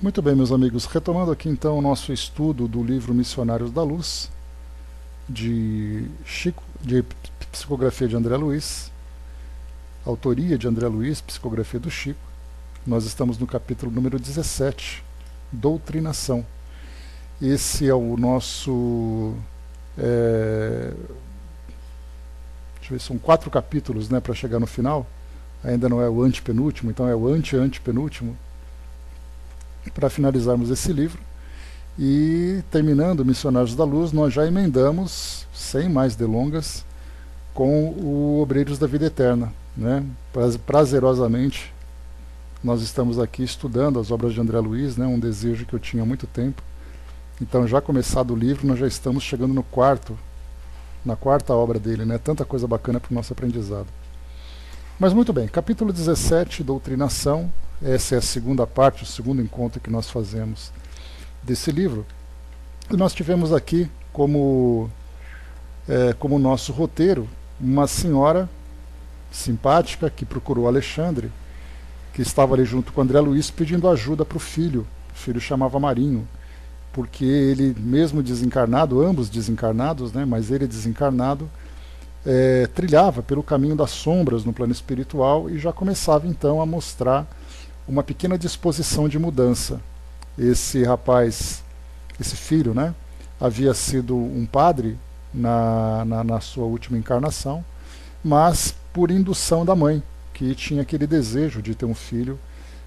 Muito bem, meus amigos, retomando aqui então o nosso estudo do livro Missionários da Luz, de psicografia de André Luiz, autoria de André Luiz, psicografia do Chico. Nós estamos no capítulo número 17, Doutrinação. Esse é o nosso... deixa eu ver, são 4 capítulos, né, para chegar no final. Ainda não é o antepenúltimo, então é o antepenúltimo, para finalizarmos esse livro. E terminando Missionários da Luz, nós já emendamos, sem mais delongas, com o Obreiros da Vida Eterna, né? Prazerosamente nós estamos aqui estudando as obras de André Luiz, né? Um desejo que eu tinha há muito tempo. Então, já começado o livro, nós já estamos chegando na quarta obra dele, né? Tanta coisa bacana para o nosso aprendizado. Mas muito bem, capítulo 17, Doutrinação. Essa é a segunda parte, o segundo encontro que nós fazemos desse livro. E nós tivemos aqui como nosso roteiro uma senhora simpática que procurou Alexandre, que estava ali junto com André Luiz pedindo ajuda para o filho. O filho chamava Marinho, porque ele mesmo desencarnado, ambos desencarnados, né, mas ele desencarnado, trilhava pelo caminho das sombras no plano espiritual e já começava então a mostrar uma pequena disposição de mudança. Esse rapaz, esse filho, né, havia sido um padre na sua última encarnação, mas por indução da mãe, que tinha aquele desejo de ter um filho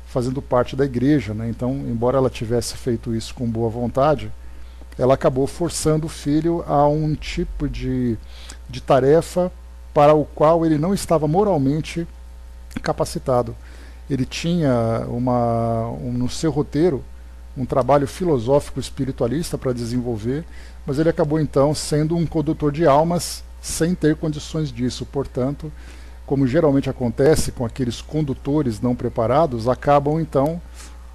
fazendo parte da igreja, né? Então, embora ela tivesse feito isso com boa vontade, ela acabou forçando o filho a um tipo de tarefa para o qual ele não estava moralmente capacitado. Ele tinha no seu roteiro um trabalho filosófico espiritualista para desenvolver, mas ele acabou então sendo um condutor de almas sem ter condições disso. Portanto, como geralmente acontece com aqueles condutores não preparados, acabam então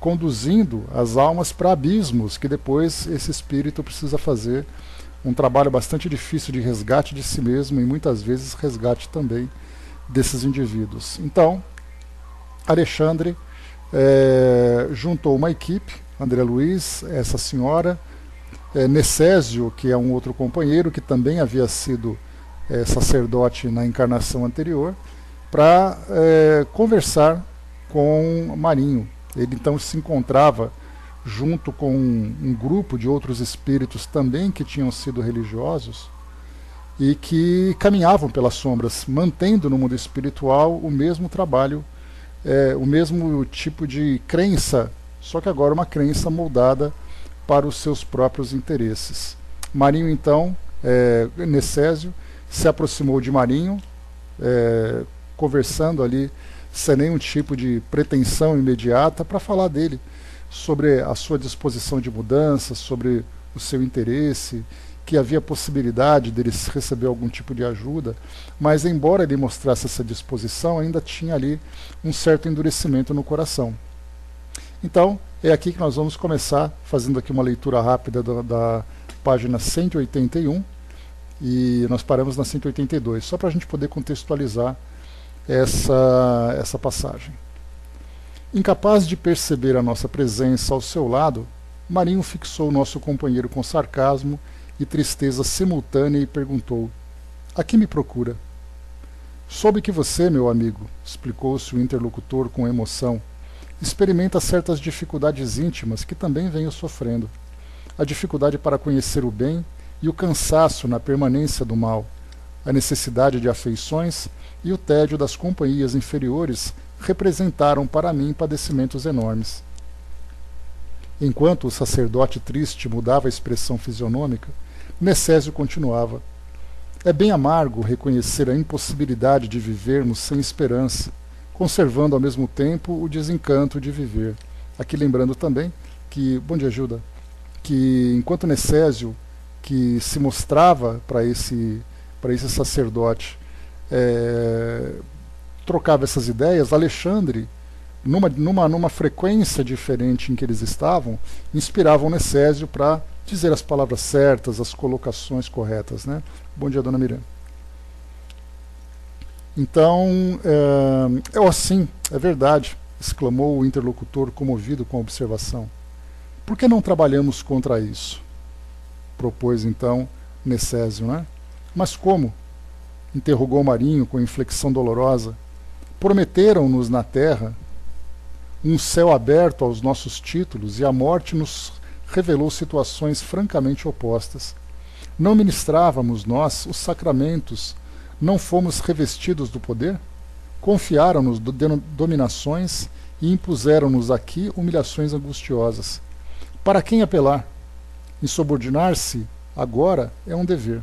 conduzindo as almas para abismos que depois esse espírito precisa fazer um trabalho bastante difícil de resgate de si mesmo e muitas vezes resgate também desses indivíduos. Então, Alexandre juntou uma equipe, André Luiz, essa senhora, Necésio, que é um outro companheiro que também havia sido sacerdote na encarnação anterior, para conversar com Marinho. Ele então se encontrava junto com um grupo de outros espíritos também que tinham sido religiosos e que caminhavam pelas sombras, mantendo no mundo espiritual o mesmo trabalho, o mesmo tipo de crença, só que agora uma crença moldada para os seus próprios interesses. Marinho então, Necésio, se aproximou de Marinho, conversando ali sem nenhum tipo de pretensão imediata, para falar dele, sobre a sua disposição de mudança, sobre o seu interesse, que havia possibilidade dele receber algum tipo de ajuda, mas embora ele mostrasse essa disposição, ainda tinha ali um certo endurecimento no coração. Então, é aqui que nós vamos começar, fazendo aqui uma leitura rápida da página 181, e nós paramos na 182, só para a gente poder contextualizar essa passagem. Incapaz de perceber a nossa presença ao seu lado, Marinho fixou o nosso companheiro com sarcasmo e tristeza simultânea e perguntou: "A que me procura?" "Soube que você, meu amigo", explicou-se o interlocutor com emoção, "experimenta certas dificuldades íntimas que também venho sofrendo. A dificuldade para conhecer o bem e o cansaço na permanência do mal, a necessidade de afeições e o tédio das companhias inferiores representaram para mim padecimentos enormes." Enquanto o sacerdote triste mudava a expressão fisionômica, Necésio continuava: "É bem amargo reconhecer a impossibilidade de vivermos sem esperança, conservando ao mesmo tempo o desencanto de viver." Aqui lembrando também que, bom dia, Gilda, que enquanto Necésio, que se mostrava para esse sacerdote, trocava essas ideias, Alexandre, numa frequência diferente em que eles estavam, inspiravam Necésio para dizer as palavras certas, as colocações corretas, né? Bom dia, dona Miriam. Então, assim, é verdade, exclamou o interlocutor comovido com a observação. Por que não trabalhamos contra isso? Propôs então Necésio, né? Mas como? Interrogou Marinho com inflexão dolorosa. Prometeram-nos na terra um céu aberto aos nossos títulos e a morte nos revelou situações francamente opostas. Não ministrávamos nós os sacramentos, não fomos revestidos do poder? Confiaram-nos dominações e impuseram-nos aqui humilhações angustiosas. Para quem apelar? Insubordinar-se agora é um dever.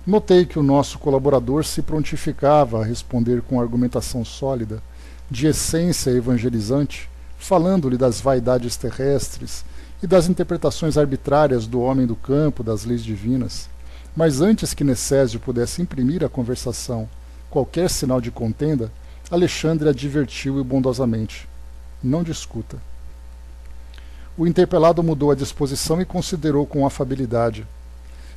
Notei que o nosso colaborador se prontificava a responder com argumentação sólida, de essência evangelizante, falando-lhe das vaidades terrestres e das interpretações arbitrárias do homem do campo, das leis divinas. Mas antes que Necésio pudesse imprimir à conversação qualquer sinal de contenda, Alexandre advertiu-o bondosamente: não discuta. O interpelado mudou a disposição e considerou com afabilidade: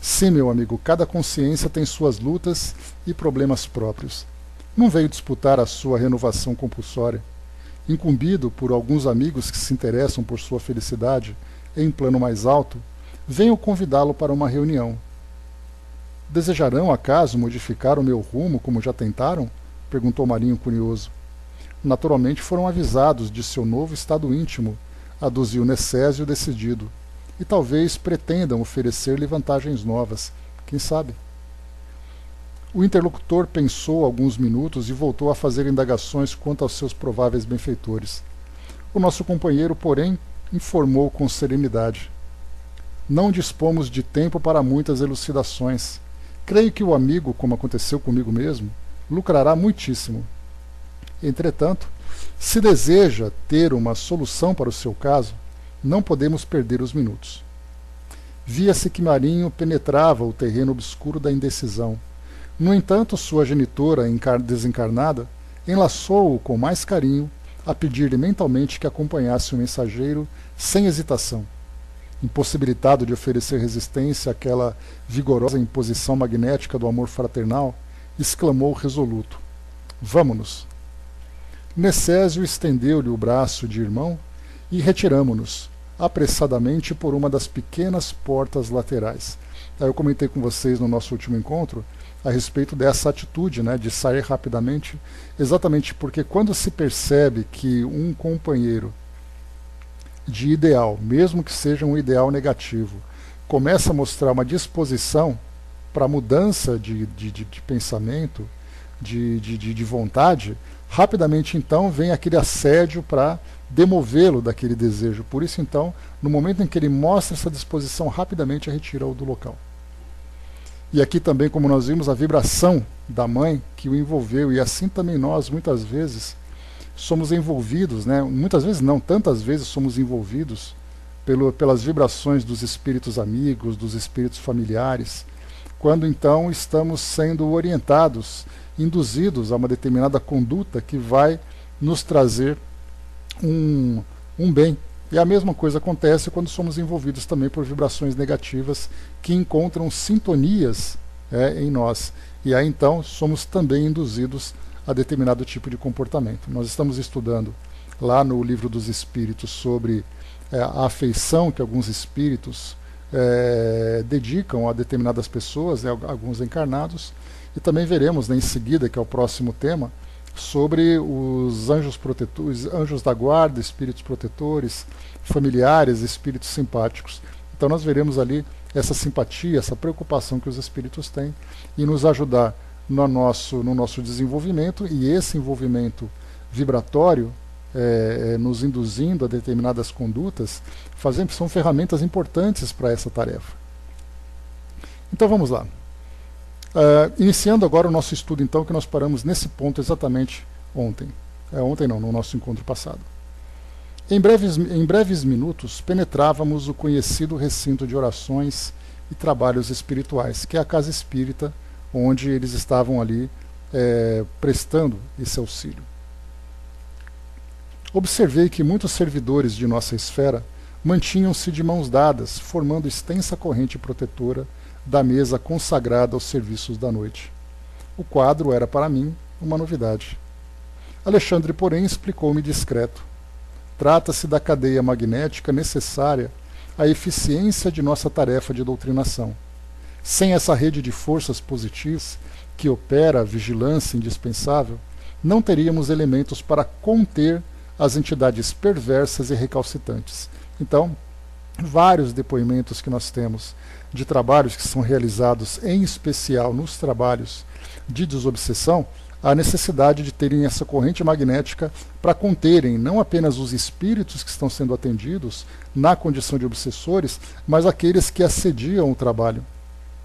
sim, meu amigo, cada consciência tem suas lutas e problemas próprios. Não veio disputar a sua renovação compulsória. Incumbido por alguns amigos que se interessam por sua felicidade em plano mais alto, venho convidá-lo para uma reunião. Desejarão, acaso, modificar o meu rumo como já tentaram? Perguntou Marinho curioso. Naturalmente foram avisados de seu novo estado íntimo, aduziu Necésio decidido, e talvez pretendam oferecer-lhe vantagens novas. Quem sabe? O interlocutor pensou alguns minutos e voltou a fazer indagações quanto aos seus prováveis benfeitores. O nosso companheiro, porém, informou com serenidade: não dispomos de tempo para muitas elucidações. Creio que o amigo, como aconteceu comigo mesmo, lucrará muitíssimo. Entretanto, se deseja ter uma solução para o seu caso, não podemos perder os minutos. Via-se que Marinho penetrava o terreno obscuro da indecisão. No entanto, sua genitora desencarnada enlaçou-o com mais carinho, a pedir-lhe mentalmente que acompanhasse o mensageiro sem hesitação. Impossibilitado de oferecer resistência àquela vigorosa imposição magnética do amor fraternal, exclamou resoluto: vamo-nos. Necésio estendeu-lhe o braço de irmão e retiramo-nos, apressadamente por uma das pequenas portas laterais. Eu comentei com vocês no nosso último encontro a respeito dessa atitude, né, de sair rapidamente, exatamente porque quando se percebe que um companheiro de ideal, mesmo que seja um ideal negativo, começa a mostrar uma disposição para mudança de pensamento, de vontade, rapidamente então vem aquele assédio para demovê-lo daquele desejo. Por isso então, no momento em que ele mostra essa disposição, rapidamente retira-o do local. E aqui também, como nós vimos, a vibração da mãe que o envolveu, e assim também nós, muitas vezes, somos envolvidos, né? Muitas vezes não, tantas vezes somos envolvidos pelas vibrações dos espíritos amigos, dos espíritos familiares, quando então estamos sendo orientados, induzidos a uma determinada conduta que vai nos trazer um bem. E a mesma coisa acontece quando somos envolvidos também por vibrações negativas que encontram sintonias em nós. E aí então somos também induzidos a determinado tipo de comportamento. Nós estamos estudando lá no Livro dos Espíritos sobre a afeição que alguns espíritos dedicam a determinadas pessoas, alguns encarnados, e também veremos, né, em seguida, que é o próximo tema, sobre os anjos protetores, anjos da guarda, espíritos protetores, familiares, espíritos simpáticos. Então nós veremos ali essa simpatia, essa preocupação que os espíritos têm e nos ajudar no nosso desenvolvimento, e esse envolvimento vibratório, nos induzindo a determinadas condutas, são ferramentas importantes para essa tarefa. Então vamos lá. Iniciando agora o nosso estudo, então, que nós paramos nesse ponto exatamente ontem. Ontem não, no nosso encontro passado. Em breves minutos, penetrávamos o conhecido recinto de orações e trabalhos espirituais, que é a casa espírita, onde eles estavam ali prestando esse auxílio. Observei que muitos servidores de nossa esfera mantinham-se de mãos dadas, formando extensa corrente protetora da mesa consagrada aos serviços da noite. O quadro era para mim uma novidade. Alexandre, porém, explicou-me discreto: trata-se da cadeia magnética necessária à eficiência de nossa tarefa de doutrinação. Sem essa rede de forças positivas que opera a vigilância indispensável, não teríamos elementos para conter as entidades perversas e recalcitrantes. Então, vários depoimentos que nós temos de trabalhos que são realizados, em especial nos trabalhos de desobsessão, a necessidade de terem essa corrente magnética para conterem não apenas os espíritos que estão sendo atendidos na condição de obsessores, mas aqueles que assediam o trabalho.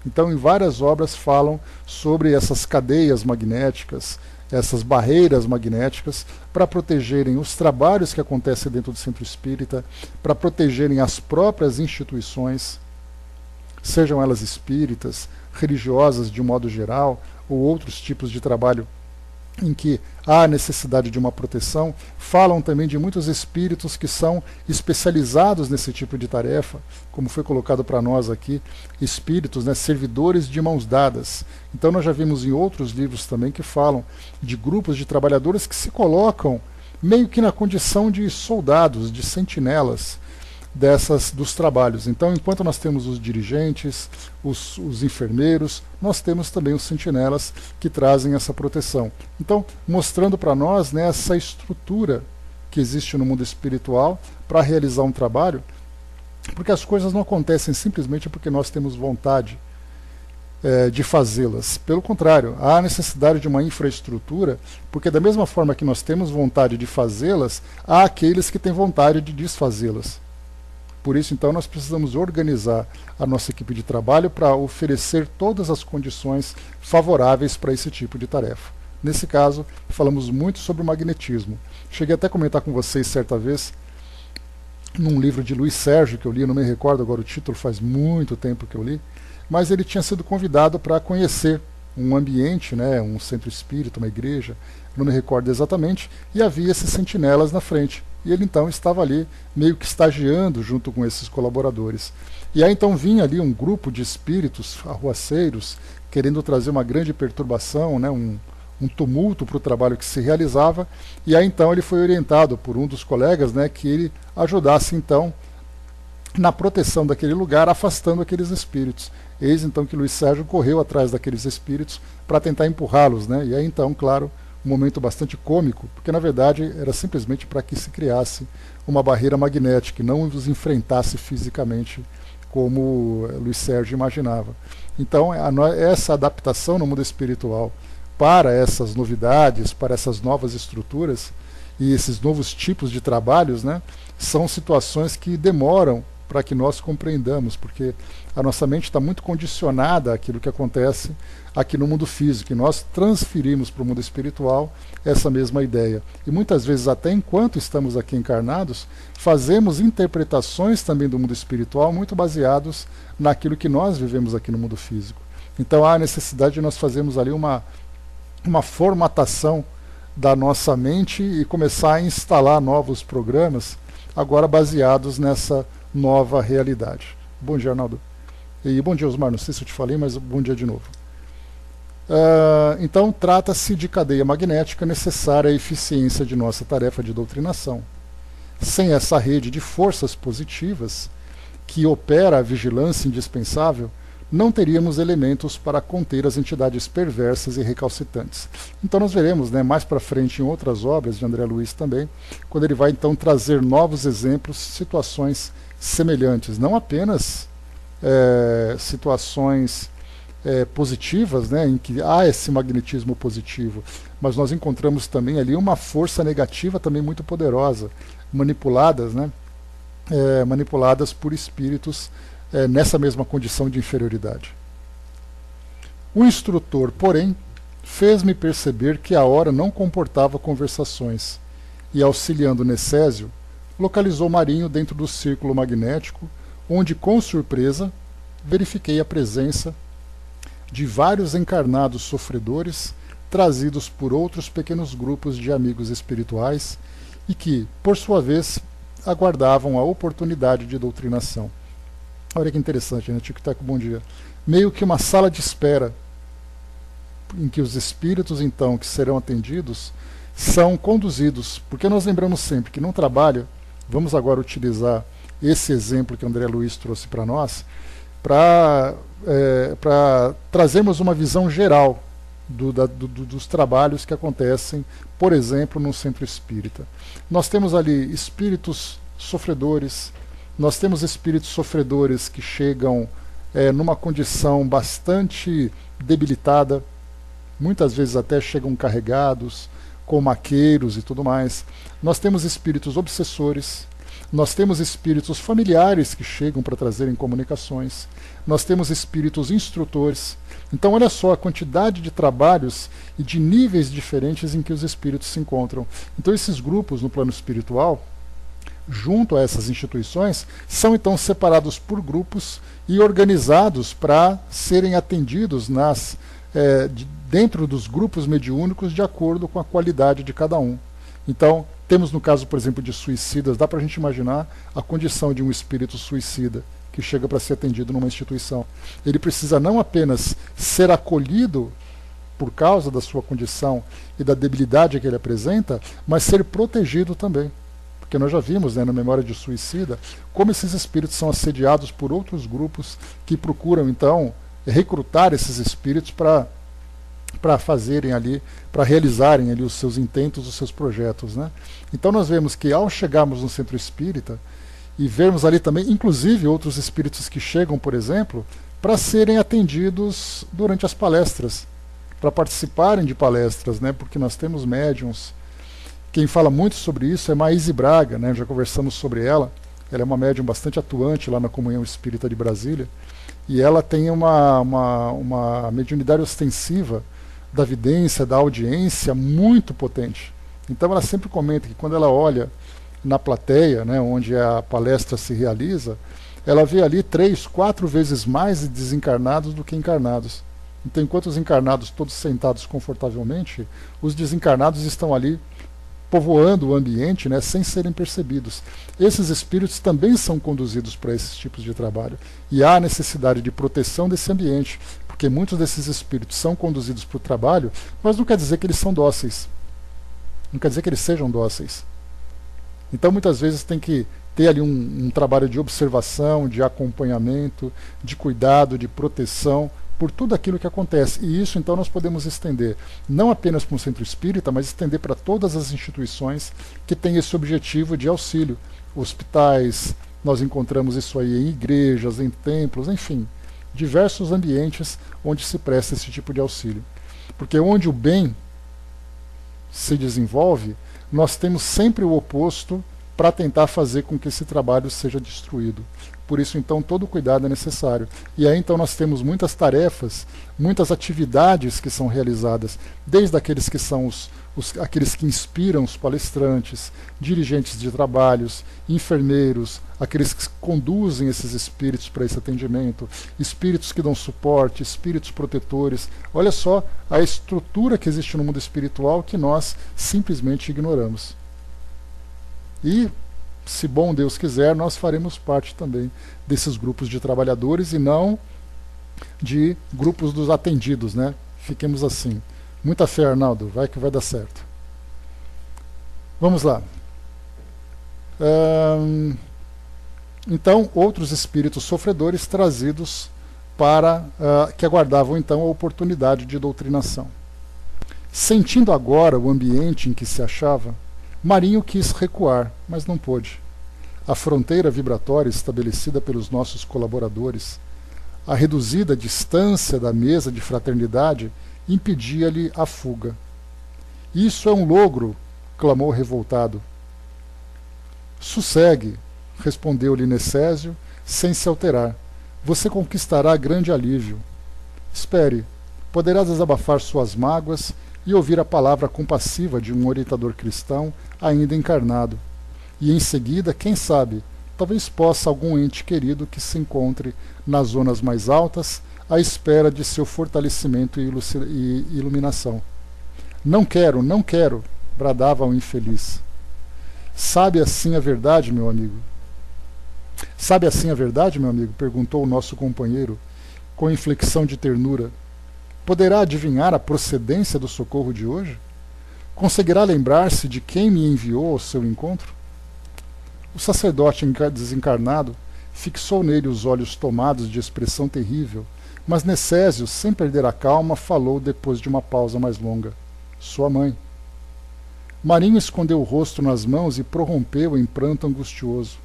Então, em várias obras falam sobre essas cadeias magnéticas, essas barreiras magnéticas, para protegerem os trabalhos que acontecem dentro do centro espírita, para protegerem as próprias instituições, sejam elas espíritas, religiosas de um modo geral, ou outros tipos de trabalho em que há necessidade de uma proteção. Falam também de muitos espíritos que são especializados nesse tipo de tarefa, como foi colocado para nós aqui, espíritos, né, servidores de mãos dadas. Então nós já vimos em outros livros também que falam de grupos de trabalhadores que se colocam meio que na condição de soldados, de sentinelas dos trabalhos. Então, enquanto nós temos os dirigentes, os enfermeiros, nós temos também os sentinelas que trazem essa proteção. Então, mostrando para nós, né, essa estrutura que existe no mundo espiritual para realizar um trabalho, porque as coisas não acontecem simplesmente porque nós temos vontade de fazê-las. Pelo contrário, há necessidade de uma infraestrutura, porque da mesma forma que nós temos vontade de fazê-las, há aqueles que têm vontade de desfazê-las. Por isso, então, nós precisamos organizar a nossa equipe de trabalho para oferecer todas as condições favoráveis para esse tipo de tarefa. Nesse caso, falamos muito sobre o magnetismo. Cheguei até a comentar com vocês certa vez, num livro de Luiz Sérgio, que eu li, não me recordo agora o título, faz muito tempo que eu li, mas ele tinha sido convidado para conhecer um ambiente, né, um centro espírita, uma igreja, não me recordo exatamente, e havia esses sentinelas na frente. E ele então estava ali meio que estagiando junto com esses colaboradores. E aí então vinha ali um grupo de espíritos arruaceiros, querendo trazer uma grande perturbação, né, um tumulto para o trabalho que se realizava, e aí então ele foi orientado por um dos colegas, né, que ele ajudasse então na proteção daquele lugar, afastando aqueles espíritos. Eis então que Luiz Sérgio correu atrás daqueles espíritos para tentar empurrá-los, né? E aí então, claro, um momento bastante cômico, porque na verdade era simplesmente para que se criasse uma barreira magnética e não os enfrentasse fisicamente como Luiz Sérgio imaginava. Então, essa adaptação no mundo espiritual para essas novidades, para essas novas estruturas e esses novos tipos de trabalhos, né, são situações que demoram para que nós compreendamos, porque a nossa mente está muito condicionada àquilo que acontece aqui no mundo físico, e nós transferimos para o mundo espiritual essa mesma ideia. E muitas vezes, até enquanto estamos aqui encarnados, fazemos interpretações também do mundo espiritual muito baseados naquilo que nós vivemos aqui no mundo físico. Então há a necessidade de nós fazermos ali uma formatação da nossa mente e começar a instalar novos programas, agora baseados nessa nova realidade. Bom dia, Arnaldo. E bom dia, Osmar. Não sei se eu te falei, mas bom dia de novo. Então, trata-se de cadeia magnética necessária à eficiência de nossa tarefa de doutrinação. Sem essa rede de forças positivas que opera a vigilância indispensável, não teríamos elementos para conter as entidades perversas e recalcitrantes. Então nós veremos, né, mais para frente em outras obras de André Luiz também, quando ele vai então trazer novos exemplos, situações semelhantes, não apenas situações positivas, né, em que há esse magnetismo positivo, mas nós encontramos também ali uma força negativa também muito poderosa, manipuladas, né, manipuladas por espíritos nessa mesma condição de inferioridade. O instrutor, porém, fez-me perceber que a hora não comportava conversações, e auxiliando Necésio, localizou Marinho dentro do círculo magnético, onde, com surpresa, verifiquei a presença de vários encarnados sofredores trazidos por outros pequenos grupos de amigos espirituais e que, por sua vez, aguardavam a oportunidade de doutrinação. Olha que interessante, né? Tic-tac, bom dia. Meio que uma sala de espera em que os espíritos, então, que serão atendidos, são conduzidos, porque nós lembramos sempre que num trabalho Vamos agora utilizar esse exemplo que André Luiz trouxe para nós, para trazermos uma visão geral dos trabalhos que acontecem, por exemplo, no centro espírita. Nós temos ali espíritos sofredores, nós temos espíritos sofredores que chegam numa condição bastante debilitada, muitas vezes até chegam carregados, com maqueiros e tudo mais. Nós temos espíritos obsessores, nós temos espíritos familiares que chegam para trazerem comunicações, nós temos espíritos instrutores. Então olha só a quantidade de trabalhos e de níveis diferentes em que os espíritos se encontram. Então esses grupos no plano espiritual, junto a essas instituições, são então separados por grupos e organizados para serem atendidos dentro dos grupos mediúnicos de acordo com a qualidade de cada um. Então, temos no caso, por exemplo, de suicidas, dá para a gente imaginar a condição de um espírito suicida que chega para ser atendido numa instituição. Ele precisa não apenas ser acolhido por causa da sua condição e da debilidade que ele apresenta, mas ser protegido também. Porque nós já vimos, na memória de suicida, como esses espíritos são assediados por outros grupos que procuram, então, recrutar esses espíritos para fazerem ali, para realizarem ali os seus intentos, os seus projetos, né? Então nós vemos que ao chegarmos no centro espírita e vermos ali também, inclusive outros espíritos que chegam, por exemplo, para serem atendidos durante as palestras, para participarem de palestras, né? Porque nós temos médiuns. Quem fala muito sobre isso é Maíse Braga, né? Já conversamos sobre ela. Ela é uma médium bastante atuante lá na Comunhão Espírita de Brasília. E ela tem uma mediunidade ostensiva da vidência, da audiência muito potente. Então ela sempre comenta que quando ela olha na plateia, né, onde a palestra se realiza, ela vê ali 3, 4 vezes mais desencarnados do que encarnados. Então, enquanto os encarnados todos sentados confortavelmente, os desencarnados estão ali povoando o ambiente, né, sem serem percebidos. Esses espíritos também são conduzidos para esses tipos de trabalho. E há necessidade de proteção desse ambiente, porque muitos desses espíritos são conduzidos para o trabalho, mas não quer dizer que eles são dóceis. Não quer dizer que eles sejam dóceis. Então, muitas vezes tem que ter ali um trabalho de observação, de acompanhamento, de cuidado, de proteção, por tudo aquilo que acontece. E isso, então, nós podemos estender não apenas para um centro espírita, mas estender para todas as instituições que têm esse objetivo de auxílio. Hospitais, nós encontramos isso aí em igrejas, em templos, enfim, diversos ambientes onde se presta esse tipo de auxílio. Porque onde o bem se desenvolve, nós temos sempre o oposto para tentar fazer com que esse trabalho seja destruído. Por isso, então, todo cuidado é necessário. E aí, então, nós temos muitas tarefas, muitas atividades que são realizadas, desde aqueles que são aqueles que inspiram os palestrantes, dirigentes de trabalhos, enfermeiros, aqueles que conduzem esses espíritos para esse atendimento, espíritos que dão suporte, espíritos protetores. Olha só a estrutura que existe no mundo espiritual que nós simplesmente ignoramos. E, se bom Deus quiser, nós faremos parte também desses grupos de trabalhadores e não de grupos dos atendidos, né? Fiquemos assim. Muita fé, Arnaldo, vai que vai dar certo. Vamos lá. Então, outros espíritos sofredores trazidos para que aguardavam então a oportunidade de doutrinação. Sentindo agora o ambiente em que se achava, Marinho quis recuar, mas não pôde. A fronteira vibratória estabelecida pelos nossos colaboradores, a reduzida distância da mesa de fraternidade, impedia-lhe a fuga. Isso é um logro, clamou revoltado. Sossegue, respondeu-lhe Necésio, sem se alterar. Você conquistará grande alívio. Espere, poderá desabafar suas mágoas e ouvir a palavra compassiva de um orientador cristão ainda encarnado. E em seguida, quem sabe, talvez possa algum ente querido que se encontre nas zonas mais altas à espera de seu fortalecimento e iluminação. Não quero, não quero, bradava o infeliz. Sabe assim a verdade, meu amigo? Sabe assim a verdade, meu amigo? Perguntou o nosso companheiro, com inflexão de ternura. Poderá adivinhar a procedência do socorro de hoje? Conseguirá lembrar-se de quem me enviou ao seu encontro? O sacerdote desencarnado fixou nele os olhos tomados de expressão terrível, mas Necésio, sem perder a calma, falou depois de uma pausa mais longa. Sua mãe. Marinho escondeu o rosto nas mãos e prorrompeu em pranto angustioso.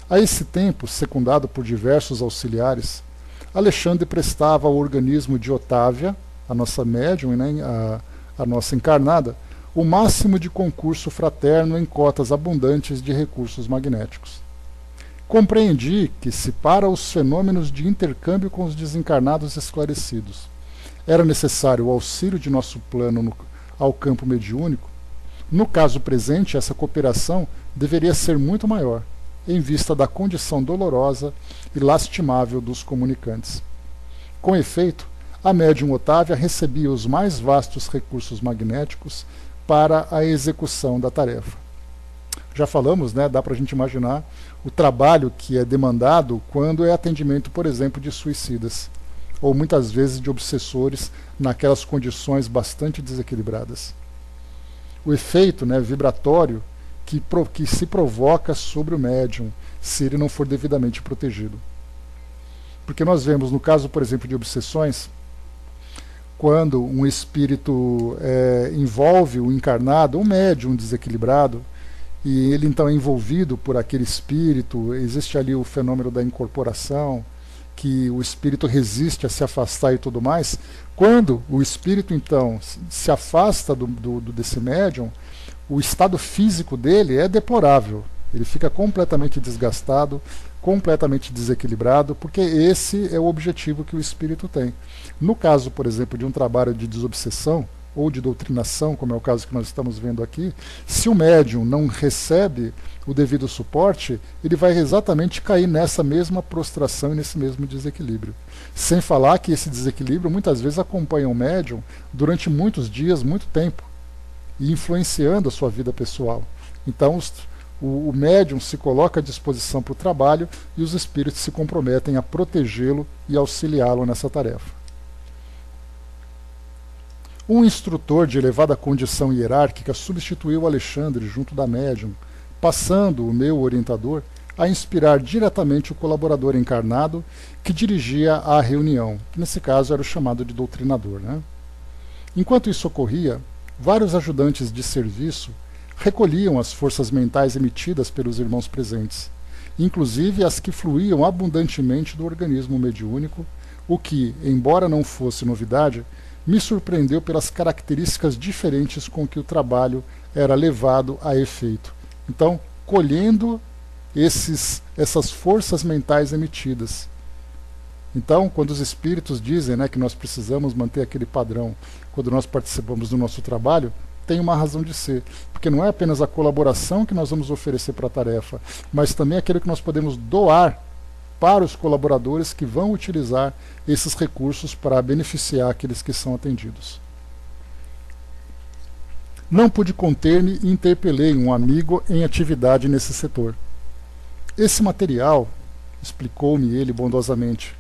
A esse tempo, secundado por diversos auxiliares, Alexandre prestava ao organismo de Otávia, a nossa médium, né, a nossa encarnada, o máximo de concurso fraterno em cotas abundantes de recursos magnéticos. Compreendi que, se para os fenômenos de intercâmbio com os desencarnados esclarecidos era necessário o auxílio de nosso plano ao campo mediúnico, no caso presente essa cooperação deveria ser muito maior, em vista da condição dolorosa e lastimável dos comunicantes. Com efeito, a médium Otávia recebia os mais vastos recursos magnéticos para a execução da tarefa. Já falamos, né, dá para a gente imaginar o trabalho que é demandado quando é atendimento, por exemplo, de suicidas, ou muitas vezes de obsessores naquelas condições bastante desequilibradas. O efeito, né, vibratório que se provoca sobre o médium, se ele não for devidamente protegido. Porque nós vemos, no caso, por exemplo, de obsessões, quando um espírito envolve o encarnado, um médium desequilibrado, e ele então é envolvido por aquele espírito, existe ali o fenômeno da incorporação, que o espírito resiste a se afastar e tudo mais. Quando o espírito então se afasta desse médium, o estado físico dele é deplorável, ele fica completamente desgastado, completamente desequilibrado, porque esse é o objetivo que o espírito tem. No caso, por exemplo, de um trabalho de desobsessão ou de doutrinação, como é o caso que nós estamos vendo aqui, se o médium não recebe o devido suporte, ele vai exatamente cair nessa mesma prostração e nesse mesmo desequilíbrio. Sem falar que esse desequilíbrio muitas vezes acompanha o médium durante muitos dias, muito tempo, e influenciando a sua vida pessoal. Então, o médium se coloca à disposição para o trabalho e os espíritos se comprometem a protegê-lo e auxiliá-lo nessa tarefa. Um instrutor de elevada condição hierárquica substituiu Alexandre junto da médium, passando o meu orientador a inspirar diretamente o colaborador encarnado que dirigia a reunião, que nesse caso era o chamado de doutrinador, né? Enquanto isso ocorria, vários ajudantes de serviço recolhiam as forças mentais emitidas pelos irmãos presentes, inclusive as que fluíam abundantemente do organismo mediúnico, o que, embora não fosse novidade, me surpreendeu pelas características diferentes com que o trabalho era levado a efeito. Então, colhendo essas forças mentais emitidas. Então, quando os espíritos dizem, né, que nós precisamos manter aquele padrão quando nós participamos do nosso trabalho, tem uma razão de ser, porque não é apenas a colaboração que nós vamos oferecer para a tarefa, mas também aquilo que nós podemos doar para os colaboradores que vão utilizar esses recursos para beneficiar aqueles que são atendidos. Não pude conter-me e interpelei um amigo em atividade nesse setor. Esse material, explicou-me ele bondosamente,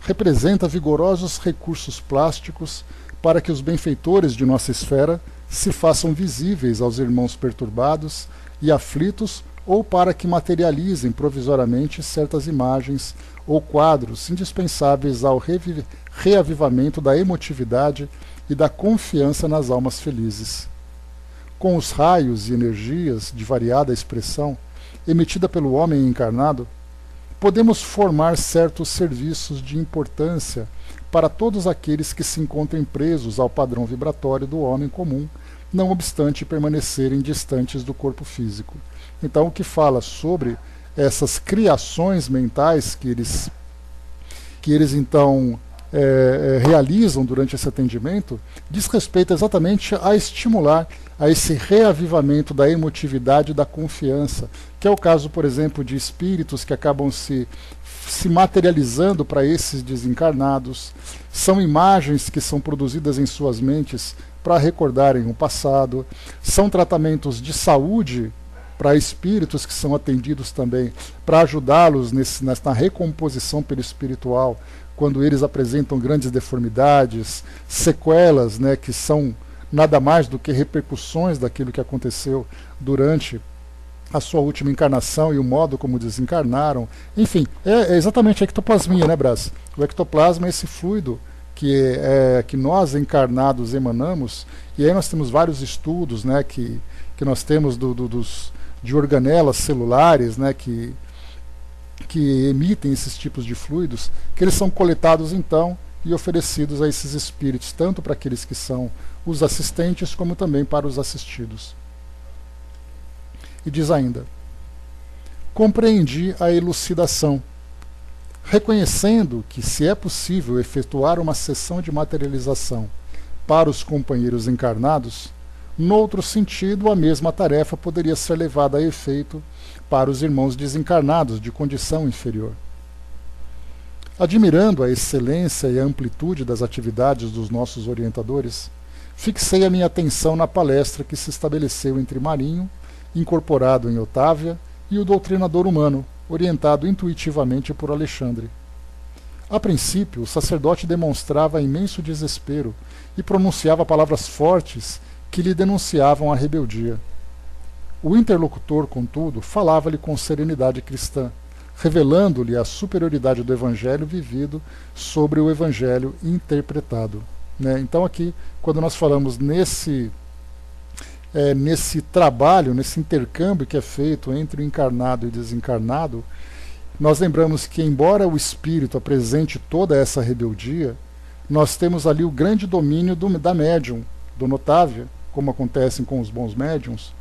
representa vigorosos recursos plásticos para que os benfeitores de nossa esfera se façam visíveis aos irmãos perturbados e aflitos, ou para que materializem provisoriamente certas imagens ou quadros indispensáveis ao reavivamento da emotividade e da confiança nas almas felizes. Com os raios e energias de variada expressão emitida pelo homem encarnado, podemos formar certos serviços de importância para todos aqueles que se encontrem presos ao padrão vibratório do homem comum, não obstante permanecerem distantes do corpo físico. Então, o que fala sobre essas criações mentais que eles então realizam durante esse atendimento, diz respeito exatamente a estimular a esse reavivamento da emotividade e da confiança, que é o caso, por exemplo, de espíritos que acabam se materializando para esses desencarnados. São imagens que são produzidas em suas mentes para recordarem o passado, são tratamentos de saúde para espíritos que são atendidos também, para ajudá-los na recomposição perispiritual, quando eles apresentam grandes deformidades, sequelas, né, que são nada mais do que repercussões daquilo que aconteceu durante a sua última encarnação e o modo como desencarnaram. Enfim, é exatamente a ectoplasmia, né, Brás? O ectoplasma é esse fluido que nós encarnados emanamos, e aí nós temos vários estudos, né, que nós temos de organelas celulares, né, que emitem esses tipos de fluidos, que eles são coletados então e oferecidos a esses espíritos, tanto para aqueles que são os assistentes, como também para os assistidos. E diz ainda: compreendi a elucidação, reconhecendo que, se é possível efetuar uma sessão de materialização para os companheiros encarnados, noutro sentido a mesma tarefa poderia ser levada a efeito para os irmãos desencarnados de condição inferior. Admirando a excelência e a amplitude das atividades dos nossos orientadores, fixei a minha atenção na palestra que se estabeleceu entre Marinho, incorporado em Otávia, e o doutrinador humano, orientado intuitivamente por Alexandre. A princípio, o sacerdote demonstrava imenso desespero e pronunciava palavras fortes que lhe denunciavam a rebeldia. O interlocutor, contudo, falava-lhe com serenidade cristã, revelando-lhe a superioridade do Evangelho vivido sobre o Evangelho interpretado. Né? Então aqui, quando nós falamos nesse trabalho, nesse intercâmbio que é feito entre o encarnado e o desencarnado, nós lembramos que, embora o espírito apresente toda essa rebeldia, nós temos ali o grande domínio da médium, Dona Otávia, como acontece com os bons médiums,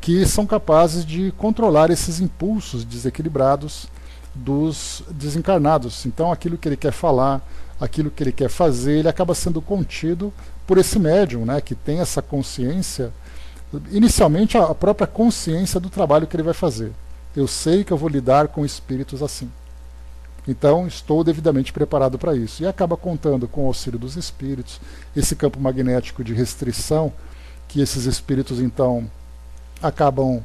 que são capazes de controlar esses impulsos desequilibrados dos desencarnados. Então aquilo que ele quer falar, aquilo que ele quer fazer, ele acaba sendo contido por esse médium, né, que tem essa consciência, inicialmente a própria consciência do trabalho que ele vai fazer. Eu sei que eu vou lidar com espíritos assim, então estou devidamente preparado para isso. E acaba contando com o auxílio dos espíritos, esse campo magnético de restrição, que esses espíritos então acabam,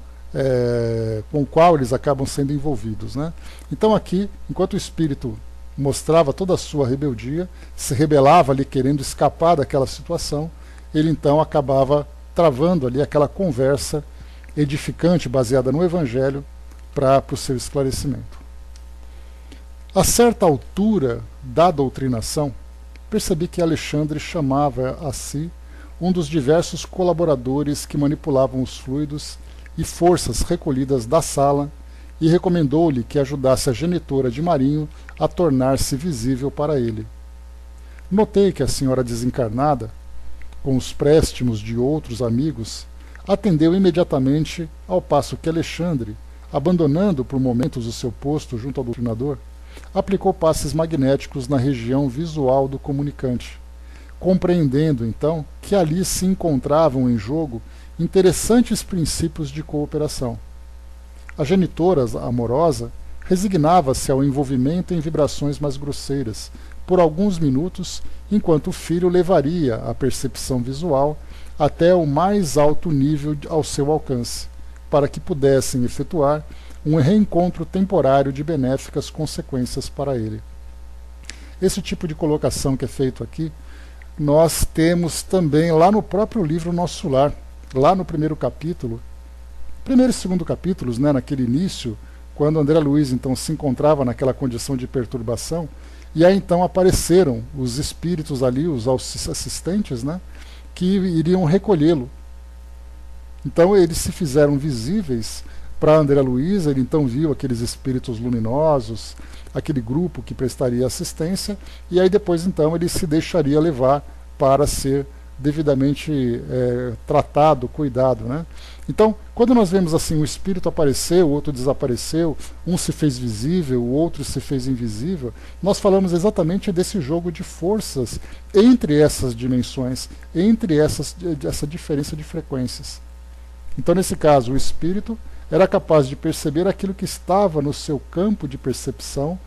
com o qual eles acabam sendo envolvidos. Né? Então aqui, enquanto o espírito mostrava toda a sua rebeldia, se rebelava ali querendo escapar daquela situação, ele então acabava travando ali aquela conversa edificante baseada no Evangelho para o seu esclarecimento. A certa altura da doutrinação, percebi que Alexandre chamava a si um dos diversos colaboradores que manipulavam os fluidos e forças recolhidas da sala e recomendou-lhe que ajudasse a genitora de Marinho a tornar-se visível para ele. Notei que a senhora desencarnada, com os préstimos de outros amigos, atendeu imediatamente, ao passo que Alexandre, abandonando por momentos o seu posto junto ao doutrinador, aplicou passes magnéticos na região visual do comunicante, compreendendo então que ali se encontravam em jogo interessantes princípios de cooperação. A genitora amorosa resignava-se ao envolvimento em vibrações mais grosseiras por alguns minutos, enquanto o filho levaria a percepção visual até o mais alto nível ao seu alcance, para que pudessem efetuar um reencontro temporário de benéficas consequências para ele. Esse tipo de colocação que é feito aqui, nós temos também lá no próprio livro Nosso Lar, lá no primeiro capítulo, primeiro e segundo capítulos, né, naquele início, quando André Luiz então se encontrava naquela condição de perturbação, e aí então apareceram os espíritos ali, os assistentes, né, que iriam recolhê-lo. Então eles se fizeram visíveis para André Luiz, ele então viu aqueles espíritos luminosos, aquele grupo que prestaria assistência, e aí depois então ele se deixaria levar para ser devidamente tratado, cuidado. Né? Então, quando nós vemos assim, um espírito apareceu, o outro desapareceu, um se fez visível, o outro se fez invisível, nós falamos exatamente desse jogo de forças entre essas dimensões, entre essa diferença de frequências. Então, nesse caso, o espírito era capaz de perceber aquilo que estava no seu campo de percepção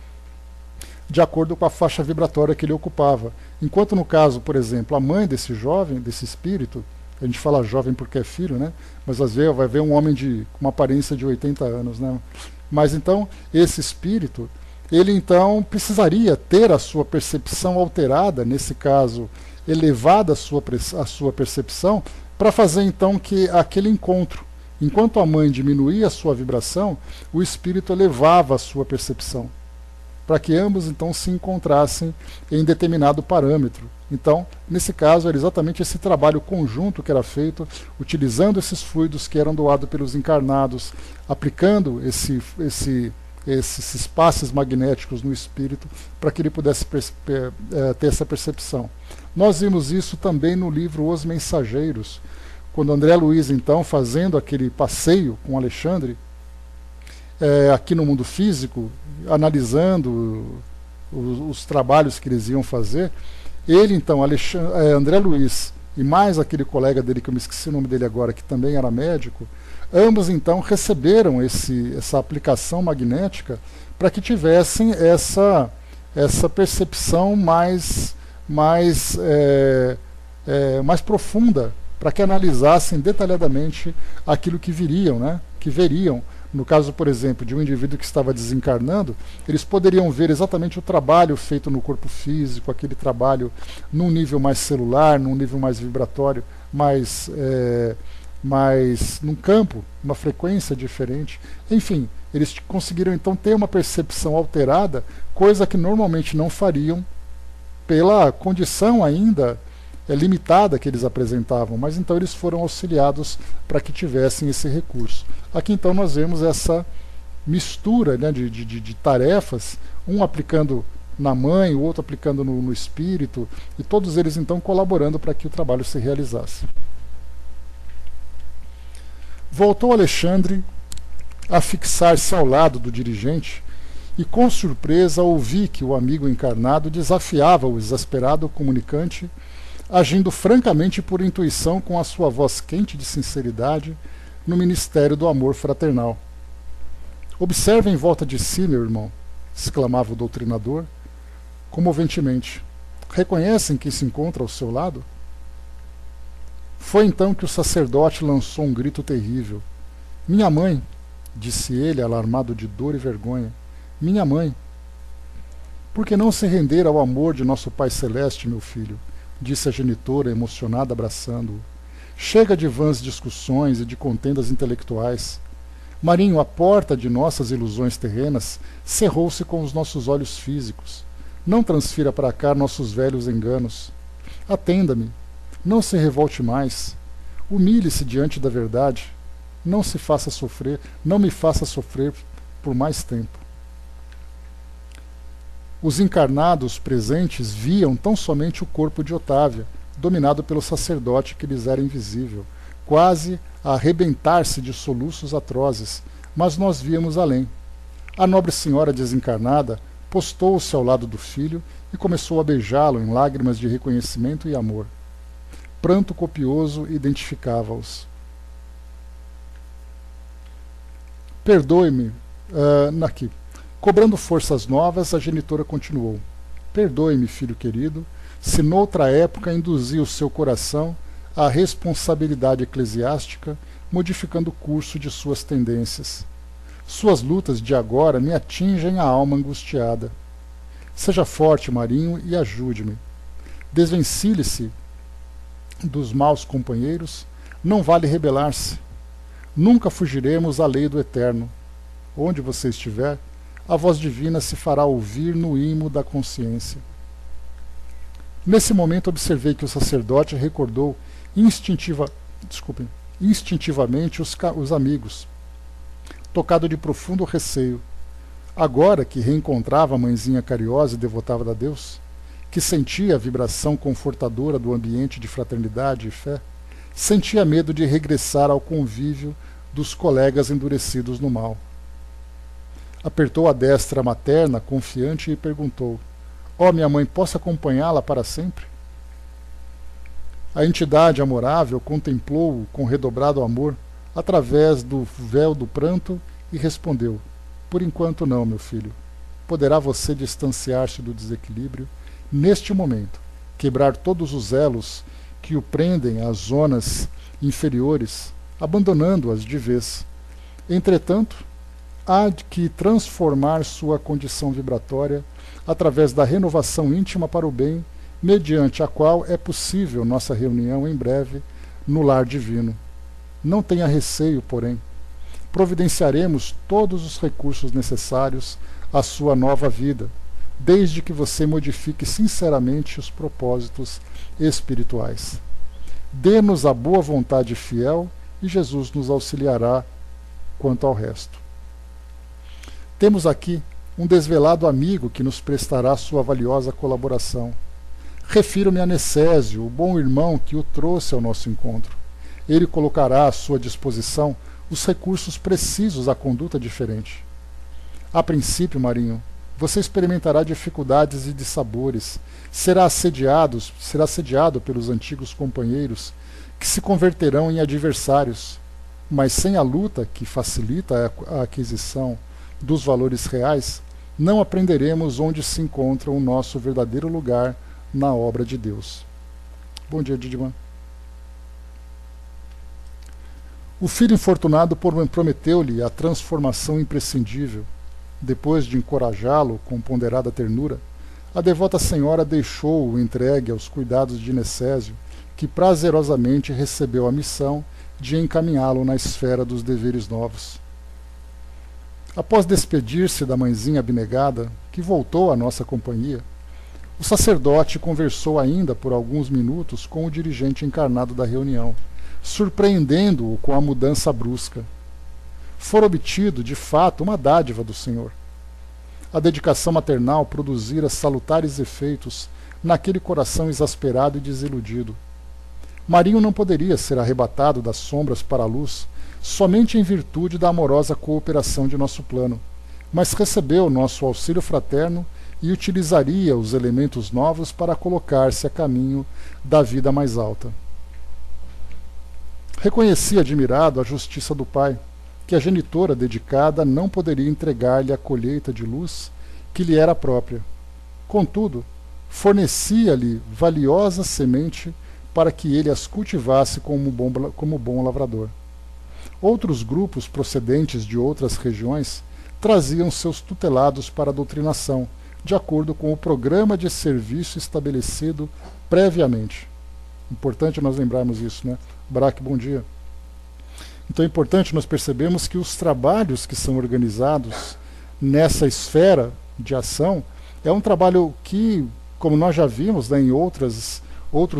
de acordo com a faixa vibratória que ele ocupava. Enquanto no caso, por exemplo, a mãe desse jovem, desse espírito, a gente fala jovem porque é filho, né? Mas às vezes vai ver um homem com uma aparência de 80 anos. Né? Mas então, esse espírito, ele então precisaria ter a sua percepção alterada, nesse caso, elevada a sua percepção, para fazer então que aquele encontro Enquanto a mãe diminuía a sua vibração, o espírito elevava a sua percepção, para que ambos então se encontrassem em determinado parâmetro. Então, nesse caso, era exatamente esse trabalho conjunto que era feito, utilizando esses fluidos que eram doados pelos encarnados, aplicando esses passes magnéticos no espírito, para que ele pudesse ter essa percepção. Nós vimos isso também no livro Os Mensageiros, quando André Luiz, então, fazendo aquele passeio com Alexandre, aqui no mundo físico, analisando os trabalhos que eles iam fazer, ele, então, André Luiz, e mais aquele colega dele, que eu me esqueci o nome dele agora, que também era médico, ambos, então, receberam essa aplicação magnética para que tivessem essa percepção mais profunda, para que analisassem detalhadamente aquilo que veriam. No caso, por exemplo, de um indivíduo que estava desencarnando, eles poderiam ver exatamente o trabalho feito no corpo físico, aquele trabalho num nível mais celular, num nível mais vibratório, mais num campo, uma frequência diferente. Enfim, eles conseguiram então ter uma percepção alterada, coisa que normalmente não fariam pela condição ainda limitada que eles apresentavam, mas então eles foram auxiliados para que tivessem esse recurso. Aqui então nós vemos essa mistura, né, de tarefas, um aplicando na mãe, o outro aplicando no espírito, e todos eles então colaborando para que o trabalho se realizasse. Voltou Alexandre a fixar-se ao lado do dirigente e com surpresa ouvi que o amigo encarnado desafiava o exasperado comunicante, agindo francamente por intuição com a sua voz quente de sinceridade no ministério do amor fraternal. Observe em volta de si, meu irmão, exclamava o doutrinador, comoventemente. Reconhecem quem se encontra ao seu lado? Foi então que o sacerdote lançou um grito terrível. Minha mãe, disse ele, alarmado de dor e vergonha. Minha mãe. Por que não se render ao amor de nosso Pai Celeste, meu filho? Disse a genitora, emocionada, abraçando-o. Chega de vãs discussões e de contendas intelectuais. Marinho, a porta de nossas ilusões terrenas cerrou-se com os nossos olhos físicos. Não transfira para cá nossos velhos enganos. Atenda-me. Não se revolte mais. Humilhe-se diante da verdade. Não se faça sofrer, não me faça sofrer por mais tempo. Os encarnados presentes viam tão somente o corpo de Otávia, dominado pelo sacerdote que lhes era invisível, quase a arrebentar-se de soluços atrozes, mas nós víamos além. A nobre senhora desencarnada postou-se ao lado do filho e começou a beijá-lo em lágrimas de reconhecimento e amor. Pranto copioso identificava-os. Perdoe-me, aqui. Cobrando forças novas, a genitora continuou. Perdoe-me, filho querido, se noutra época induzi o seu coração à responsabilidade eclesiástica, modificando o curso de suas tendências. Suas lutas de agora me atingem a alma angustiada. Seja forte, Marinho, e ajude-me. Desvencilhe-se dos maus companheiros, não vale rebelar-se. Nunca fugiremos à lei do eterno. Onde você estiver, a voz divina se fará ouvir no imo da consciência. Nesse momento observei que o sacerdote recordou instintivamente os amigos, tocado de profundo receio. Agora que reencontrava a mãezinha carinhosa e devotada a Deus, que sentia a vibração confortadora do ambiente de fraternidade e fé, sentia medo de regressar ao convívio dos colegas endurecidos no mal. Apertou a destra materna, confiante, e perguntou: ó, minha mãe, posso acompanhá-la para sempre? A entidade amorável contemplou-o com redobrado amor, através do véu do pranto, e respondeu: por enquanto não, meu filho. Poderá você distanciar-se do desequilíbrio, neste momento, quebrar todos os elos que o prendem às zonas inferiores, abandonando-as de vez. Entretanto, há de que transformar sua condição vibratória através da renovação íntima para o bem, mediante a qual é possível nossa reunião em breve no lar divino. Não tenha receio, porém. Providenciaremos todos os recursos necessários à sua nova vida, desde que você modifique sinceramente os propósitos espirituais. Dê-nos a boa vontade fiel e Jesus nos auxiliará quanto ao resto. Temos aqui um desvelado amigo que nos prestará sua valiosa colaboração. Refiro-me a Necésio, o bom irmão que o trouxe ao nosso encontro. Ele colocará à sua disposição os recursos precisos à conduta diferente. A princípio, Marinho, você experimentará dificuldades e dissabores, será assediado pelos antigos companheiros, que se converterão em adversários, mas sem a luta que facilita a aquisição dos valores reais, não aprenderemos onde se encontra o nosso verdadeiro lugar na obra de Deus. Bom dia, Didman. O filho infortunado prometeu-lhe a transformação imprescindível. Depois de encorajá-lo com ponderada ternura, a devota senhora deixou-o entregue aos cuidados de Necésio, que prazerosamente recebeu a missão de encaminhá-lo na esfera dos deveres novos. Após despedir-se da mãezinha abnegada, que voltou à nossa companhia, o sacerdote conversou ainda por alguns minutos com o dirigente encarnado da reunião, surpreendendo-o com a mudança brusca. Fora obtido, de fato, uma dádiva do Senhor. A dedicação maternal produzira salutares efeitos naquele coração exasperado e desiludido. Marinho não poderia ser arrebatado das sombras para a luz somente em virtude da amorosa cooperação de nosso plano, mas recebeu nosso auxílio fraterno e utilizaria os elementos novos para colocar-se a caminho da vida mais alta. Reconheci admirado a justiça do pai, que a genitora dedicada não poderia entregar-lhe a colheita de luz que lhe era própria. Contudo, fornecia-lhe valiosa semente para que ele as cultivasse como bom lavrador. Outros grupos procedentes de outras regiões traziam seus tutelados para a doutrinação, de acordo com o programa de serviço estabelecido previamente. Importante nós lembrarmos isso, né? Braque, bom dia. Então é importante nós percebermos que os trabalhos que são organizados nessa esfera de ação é um trabalho que, como nós já vimos, né, em outros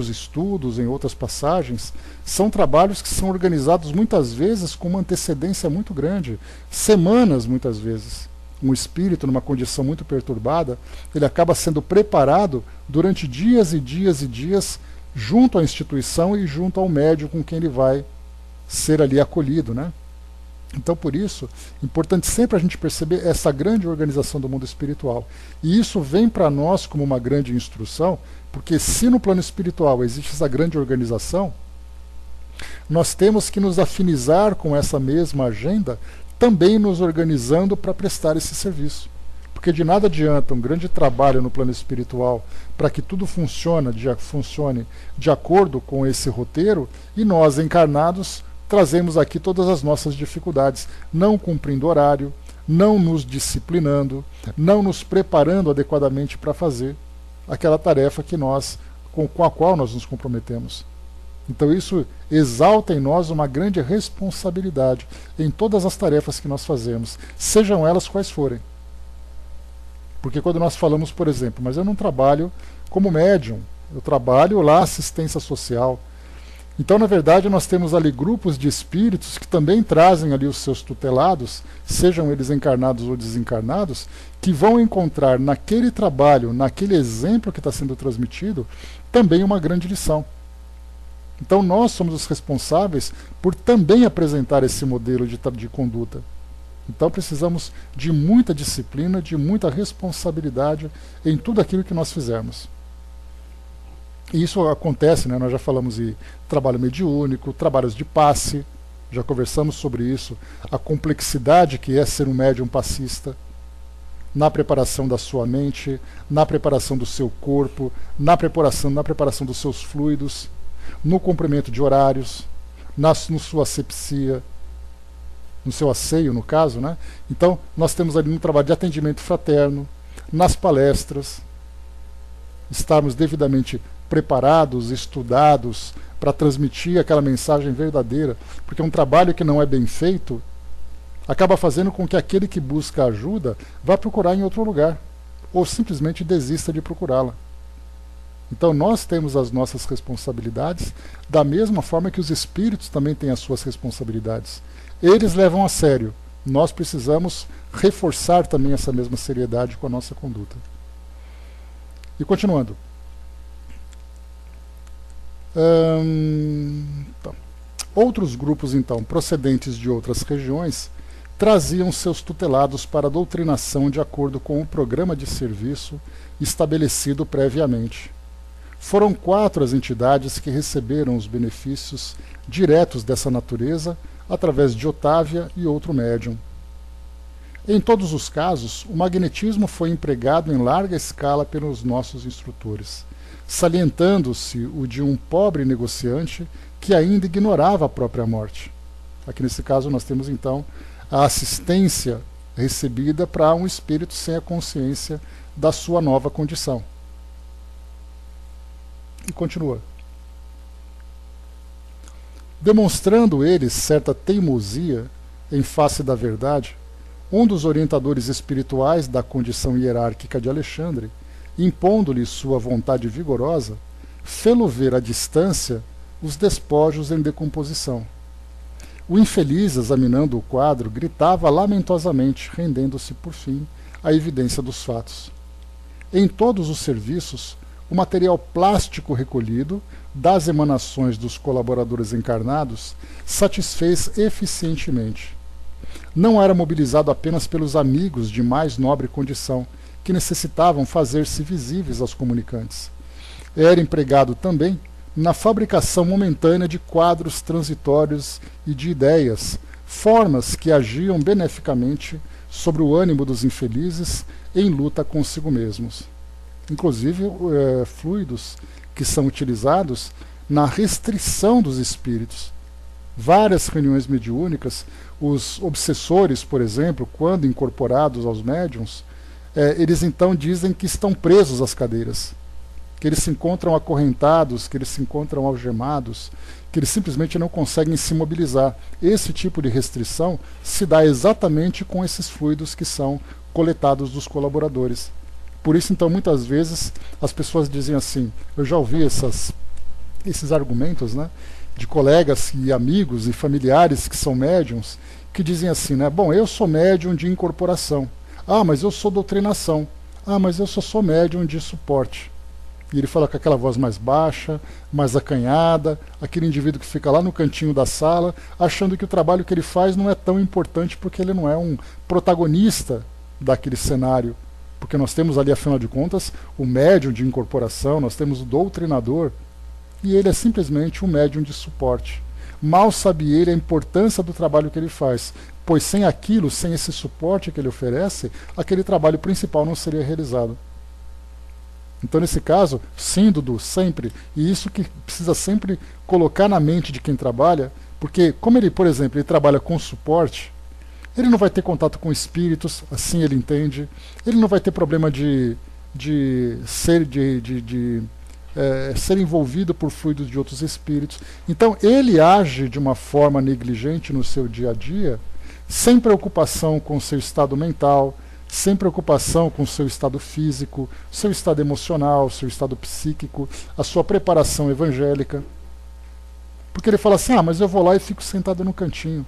estudos, em outras passagens, são trabalhos que são organizados muitas vezes com uma antecedência muito grande, semanas muitas vezes. Um espírito numa condição muito perturbada, ele acaba sendo preparado durante dias e dias e dias junto à instituição e junto ao médium com quem ele vai ser ali acolhido, né? Então, por isso, é importante sempre a gente perceber essa grande organização do mundo espiritual. E isso vem para nós como uma grande instrução, porque se no plano espiritual existe essa grande organização, nós temos que nos afinizar com essa mesma agenda, também nos organizando para prestar esse serviço. Porque de nada adianta um grande trabalho no plano espiritual para que tudo funcione de acordo com esse roteiro, e nós, encarnados, trazemos aqui todas as nossas dificuldades, não cumprindo horário, não nos disciplinando, não nos preparando adequadamente para fazer aquela tarefa com a qual nós nos comprometemos. Então isso exalta em nós uma grande responsabilidade em todas as tarefas que nós fazemos, sejam elas quais forem. Porque quando nós falamos, por exemplo, mas eu não trabalho como médium, eu trabalho lá assistência social. Então, na verdade, nós temos ali grupos de espíritos que também trazem ali os seus tutelados, sejam eles encarnados ou desencarnados, que vão encontrar naquele trabalho, naquele exemplo que está sendo transmitido, também uma grande lição. Então, nós somos os responsáveis por também apresentar esse modelo de conduta. Então, precisamos de muita disciplina, de muita responsabilidade em tudo aquilo que nós fizermos. E isso acontece, né? Nós já falamos de trabalho mediúnico, trabalhos de passe, já conversamos sobre isso, a complexidade que é ser um médium passista, na preparação da sua mente, na preparação do seu corpo, na preparação dos seus fluidos, no cumprimento de horários, na sua asepsia, no seu asseio, no caso, né? Então, nós temos ali um trabalho de atendimento fraterno, nas palestras, estarmos devidamente preparados, estudados, para transmitir aquela mensagem verdadeira, porque um trabalho que não é bem feito acaba fazendo com que aquele que busca ajuda vá procurar em outro lugar, ou simplesmente desista de procurá-la. Então nós temos as nossas responsabilidades, da mesma forma que os espíritos também têm as suas responsabilidades. Eles levam a sério, nós precisamos reforçar também essa mesma seriedade com a nossa conduta. E continuando. Outros grupos, então, procedentes de outras regiões, traziam seus tutelados para a doutrinação de acordo com o programa de serviço estabelecido previamente. Foram 4 as entidades que receberam os benefícios diretos dessa natureza através de Otávia e outro médium. Em todos os casos, o magnetismo foi empregado em larga escala pelos nossos instrutores, salientando-se o de um pobre negociante que ainda ignorava a própria morte. Aqui nesse caso nós temos então a assistência recebida para um espírito sem a consciência da sua nova condição. E continua. Demonstrando eles certa teimosia em face da verdade, um dos orientadores espirituais da condição hierárquica de Alexandre, impondo-lhe sua vontade vigorosa, fê-lo ver à distância os despojos em decomposição. O infeliz, examinando o quadro, gritava lamentosamente, rendendo-se, por fim, à evidência dos fatos. Em todos os serviços, o material plástico recolhido das emanações dos colaboradores encarnados satisfez eficientemente. Não era mobilizado apenas pelos amigos de mais nobre condição, que necessitavam fazer-se visíveis aos comunicantes. Era empregado também na fabricação momentânea de quadros transitórios e de ideias, formas que agiam beneficamente sobre o ânimo dos infelizes em luta consigo mesmos. Inclusive, fluidos que são utilizados na restrição dos espíritos. Várias reuniões mediúnicas, os obsessores, por exemplo, quando incorporados aos médiuns, eles então dizem que estão presos às cadeiras, que eles se encontram acorrentados, que eles se encontram algemados, que eles simplesmente não conseguem se mobilizar. Esse tipo de restrição se dá exatamente com esses fluidos que são coletados dos colaboradores. Por isso, então, muitas vezes as pessoas dizem assim, eu já ouvi esses argumentos, né, de colegas e amigos e familiares que são médiums, que dizem assim, né, bom, eu sou médium de incorporação, mas eu sou doutrinação, mas eu só sou médium de suporte. E ele fala com aquela voz mais baixa, mais acanhada, aquele indivíduo que fica lá no cantinho da sala, achando que o trabalho que ele faz não é tão importante porque ele não é um protagonista daquele cenário. Porque nós temos ali, afinal de contas, o médium de incorporação, nós temos o doutrinador, e ele é simplesmente um médium de suporte. Mal sabe ele a importância do trabalho que ele faz, pois sem aquilo, sem esse suporte que ele oferece, aquele trabalho principal não seria realizado. Então, nesse caso, sim, Dudu, sempre, e isso que precisa sempre colocar na mente de quem trabalha, porque como ele, por exemplo, ele trabalha com suporte, ele não vai ter contato com espíritos, assim ele entende, ele não vai ter problema de ser envolvido por fluidos de outros espíritos. Então ele age de uma forma negligente no seu dia a dia, sem preocupação com o seu estado mental, sem preocupação com o seu estado físico, seu estado emocional, seu estado psíquico, a sua preparação evangélica. Porque ele fala assim, mas eu vou lá e fico sentado no cantinho.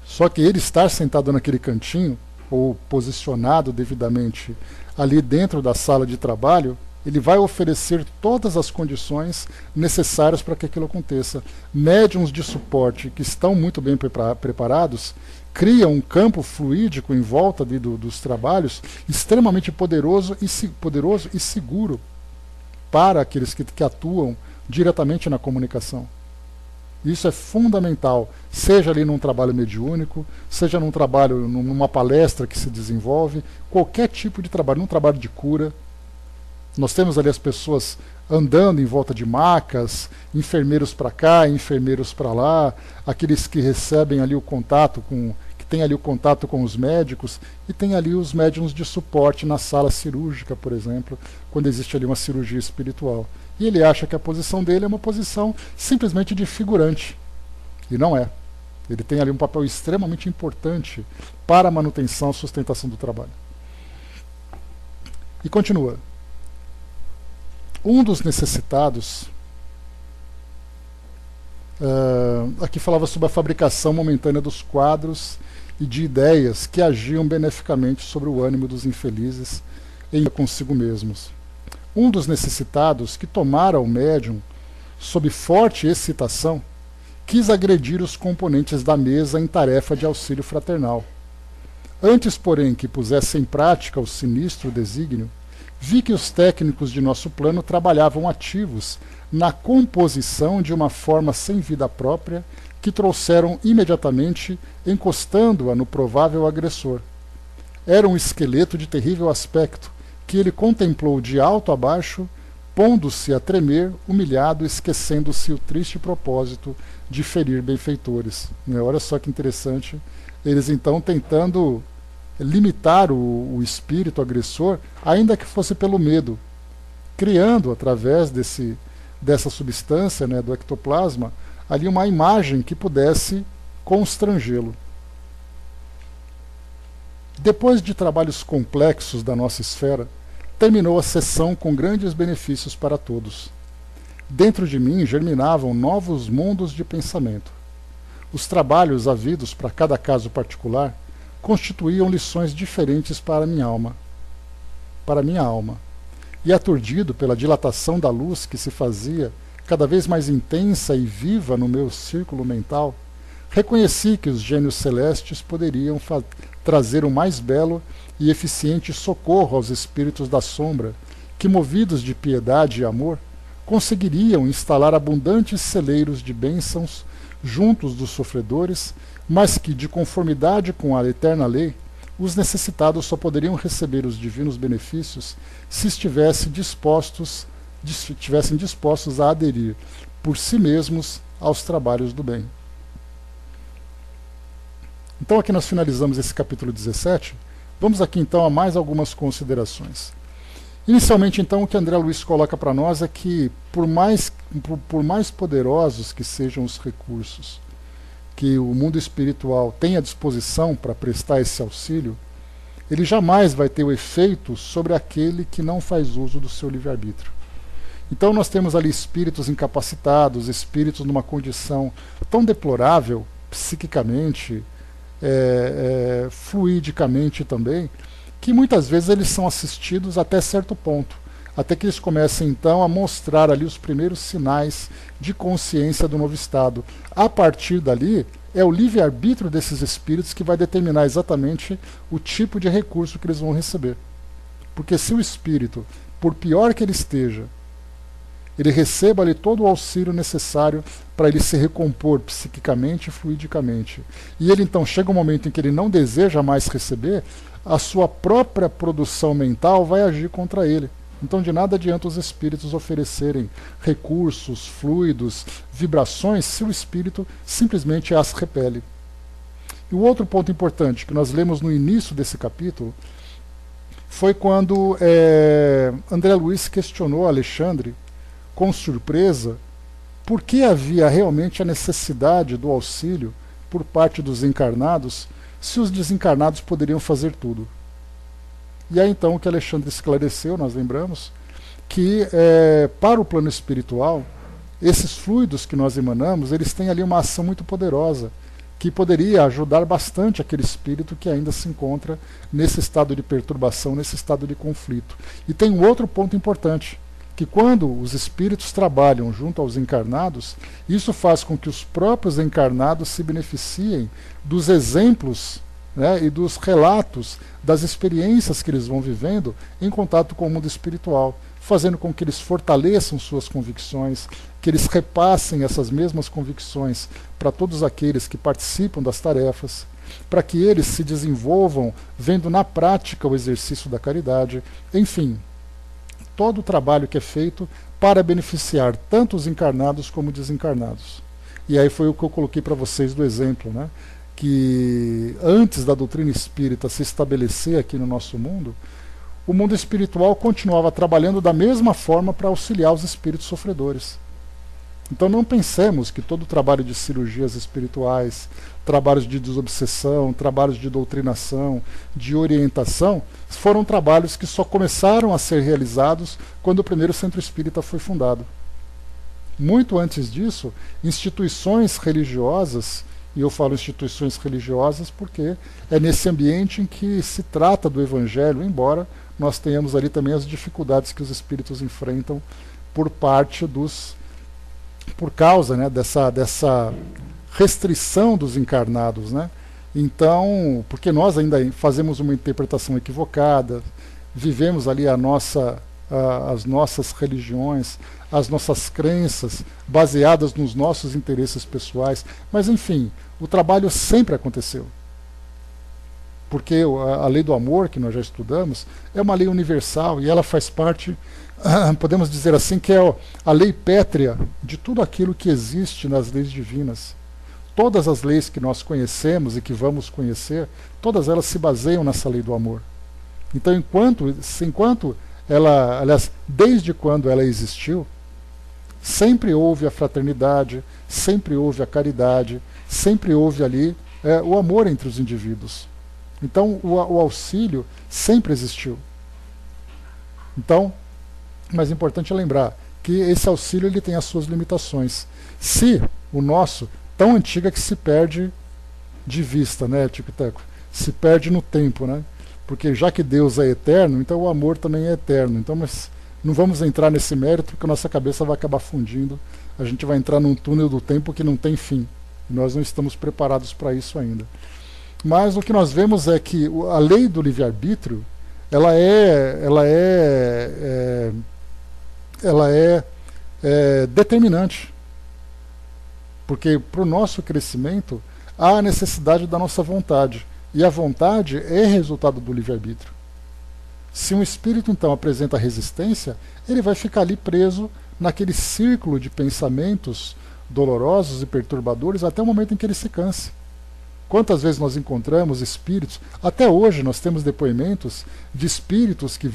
Só que ele estar sentado naquele cantinho, ou posicionado devidamente ali dentro da sala de trabalho, ele vai oferecer todas as condições necessárias para que aquilo aconteça. Médiuns de suporte que estão muito bem preparados criam um campo fluídico em volta dos trabalhos extremamente poderoso e seguro para aqueles que atuam diretamente na comunicação. Isso é fundamental, seja ali num trabalho mediúnico, seja num trabalho, numa palestra que se desenvolve, qualquer tipo de trabalho, num trabalho de cura. Nós temos ali as pessoas andando em volta de macas, enfermeiros para cá, enfermeiros para lá, aqueles que recebem ali o contato que tem ali o contato com os médicos, e tem ali os médiuns de suporte na sala cirúrgica, por exemplo, quando existe ali uma cirurgia espiritual. E ele acha que a posição dele é uma posição simplesmente de figurante. E não é. Ele tem ali um papel extremamente importante para a manutenção e sustentação do trabalho. E continua. Um dos necessitados, aqui falava sobre a fabricação momentânea dos quadros e de ideias que agiam beneficamente sobre o ânimo dos infelizes em consigo mesmos. Um dos necessitados, que tomara o médium sob forte excitação, quis agredir os componentes da mesa em tarefa de auxílio fraternal. Antes, porém, que pusesse em prática o sinistro desígnio, vi que os técnicos de nosso plano trabalhavam ativos na composição de uma forma sem vida própria que trouxeram imediatamente, encostando-a no provável agressor. Era um esqueleto de terrível aspecto, que ele contemplou de alto a baixo, pondo-se a tremer, humilhado, esquecendo-se o triste propósito de ferir benfeitores. Olha só que interessante. Eles então tentando limitar o espírito agressor, ainda que fosse pelo medo, criando, através dessa substância, né, do ectoplasma, ali uma imagem que pudesse constrangê-lo. Depois de trabalhos complexos da nossa esfera, terminou a sessão com grandes benefícios para todos. Dentro de mim germinavam novos mundos de pensamento. Os trabalhos havidos para cada caso particular constituíam lições diferentes para minha alma. E aturdido pela dilatação da luz que se fazia cada vez mais intensa e viva no meu círculo mental, reconheci que os gênios celestes poderiam trazer o mais belo e eficiente socorro aos espíritos da sombra, que, movidos de piedade e amor, conseguiriam instalar abundantes celeiros de bênçãos juntos dos sofredores, mas que, de conformidade com a eterna lei, os necessitados só poderiam receber os divinos benefícios se estivessem dispostos a aderir por si mesmos aos trabalhos do bem. Então aqui nós finalizamos esse capítulo 17. Vamos aqui então a mais algumas considerações. Inicialmente então o que André Luiz coloca para nós é que por mais poderosos que sejam os recursos que o mundo espiritual tem à disposição para prestar esse auxílio, ele jamais vai ter o efeito sobre aquele que não faz uso do seu livre-arbítrio. Então nós temos ali espíritos incapacitados, espíritos numa condição tão deplorável, psiquicamente, fluidicamente também, que muitas vezes eles são assistidos até certo ponto, até que eles comecem então a mostrar ali os primeiros sinais de consciência do novo estado. A partir dali, é o livre-arbítrio desses espíritos que vai determinar exatamente o tipo de recurso que eles vão receber. Porque se o espírito, por pior que ele esteja, ele receba ali todo o auxílio necessário para ele se recompor psiquicamente e fluidicamente, e ele então chega um momento em que ele não deseja mais receber, a sua própria produção mental vai agir contra ele. Então de nada adianta os espíritos oferecerem recursos, fluidos, vibrações, se o espírito simplesmente as repele. E o outro ponto importante que nós lemos no início desse capítulo foi quando André Luiz questionou Alexandre, com surpresa, por que havia realmente a necessidade do auxílio por parte dos encarnados, se os desencarnados poderiam fazer tudo. E aí então o que Alexandre esclareceu, nós lembramos, que para o plano espiritual, esses fluidos que nós emanamos, eles têm ali uma ação muito poderosa, que poderia ajudar bastante aquele espírito que ainda se encontra nesse estado de perturbação, nesse estado de conflito. E tem um outro ponto importante, que quando os espíritos trabalham junto aos encarnados, isso faz com que os próprios encarnados se beneficiem dos exemplos, né, e dos relatos das experiências que eles vão vivendo em contato com o mundo espiritual, fazendo com que eles fortaleçam suas convicções, que eles repassem essas mesmas convicções para todos aqueles que participam das tarefas, para que eles se desenvolvam vendo na prática o exercício da caridade, enfim, todo o trabalho que é feito para beneficiar tanto os encarnados como desencarnados. E aí foi o que eu coloquei para vocês do exemplo, né? Que antes da doutrina espírita se estabelecer aqui no nosso mundo, o mundo espiritual continuava trabalhando da mesma forma para auxiliar os espíritos sofredores. Então não pensemos que todo o trabalho de cirurgias espirituais, trabalhos de desobsessão, trabalhos de doutrinação, de orientação, foram trabalhos que só começaram a ser realizados quando o primeiro centro espírita foi fundado. Muito antes disso, instituições religiosas, e eu falo instituições religiosas porque é nesse ambiente em que se trata do Evangelho, embora nós tenhamos ali também as dificuldades que os espíritos enfrentam por causa, né, dessa restrição dos encarnados, né? Então, porque nós ainda fazemos uma interpretação equivocada, vivemos ali as nossas religiões, as nossas crenças, baseadas nos nossos interesses pessoais, mas enfim, o trabalho sempre aconteceu. Porque a lei do amor, que nós já estudamos, é uma lei universal e ela faz parte, podemos dizer assim, que é a lei pétrea de tudo aquilo que existe nas leis divinas. Todas as leis que nós conhecemos e que vamos conhecer, todas elas se baseiam nessa lei do amor. Então, enquanto ela, aliás, desde quando ela existiu, sempre houve a fraternidade, sempre houve a caridade, sempre houve ali o amor entre os indivíduos. Então, o auxílio sempre existiu. Então, mas é importante lembrar que esse auxílio ele tem as suas limitações. Se o nosso, tão antiga que se perde de vista, né, Tico-Teco? Se perde no tempo, né? Porque já que Deus é eterno, então o amor também é eterno. Então, mas não vamos entrar nesse mérito, porque a nossa cabeça vai acabar fundindo. A gente vai entrar num túnel do tempo que não tem fim. E nós não estamos preparados para isso ainda. Mas o que nós vemos é que a lei do livre-arbítrio, ela é determinante. Porque para o nosso crescimento há a necessidade da nossa vontade. E a vontade é resultado do livre-arbítrio. Se um espírito, então, apresenta resistência, ele vai ficar ali preso naquele círculo de pensamentos dolorosos e perturbadores até o momento em que ele se canse. Quantas vezes nós encontramos espíritos, até hoje nós temos depoimentos de espíritos que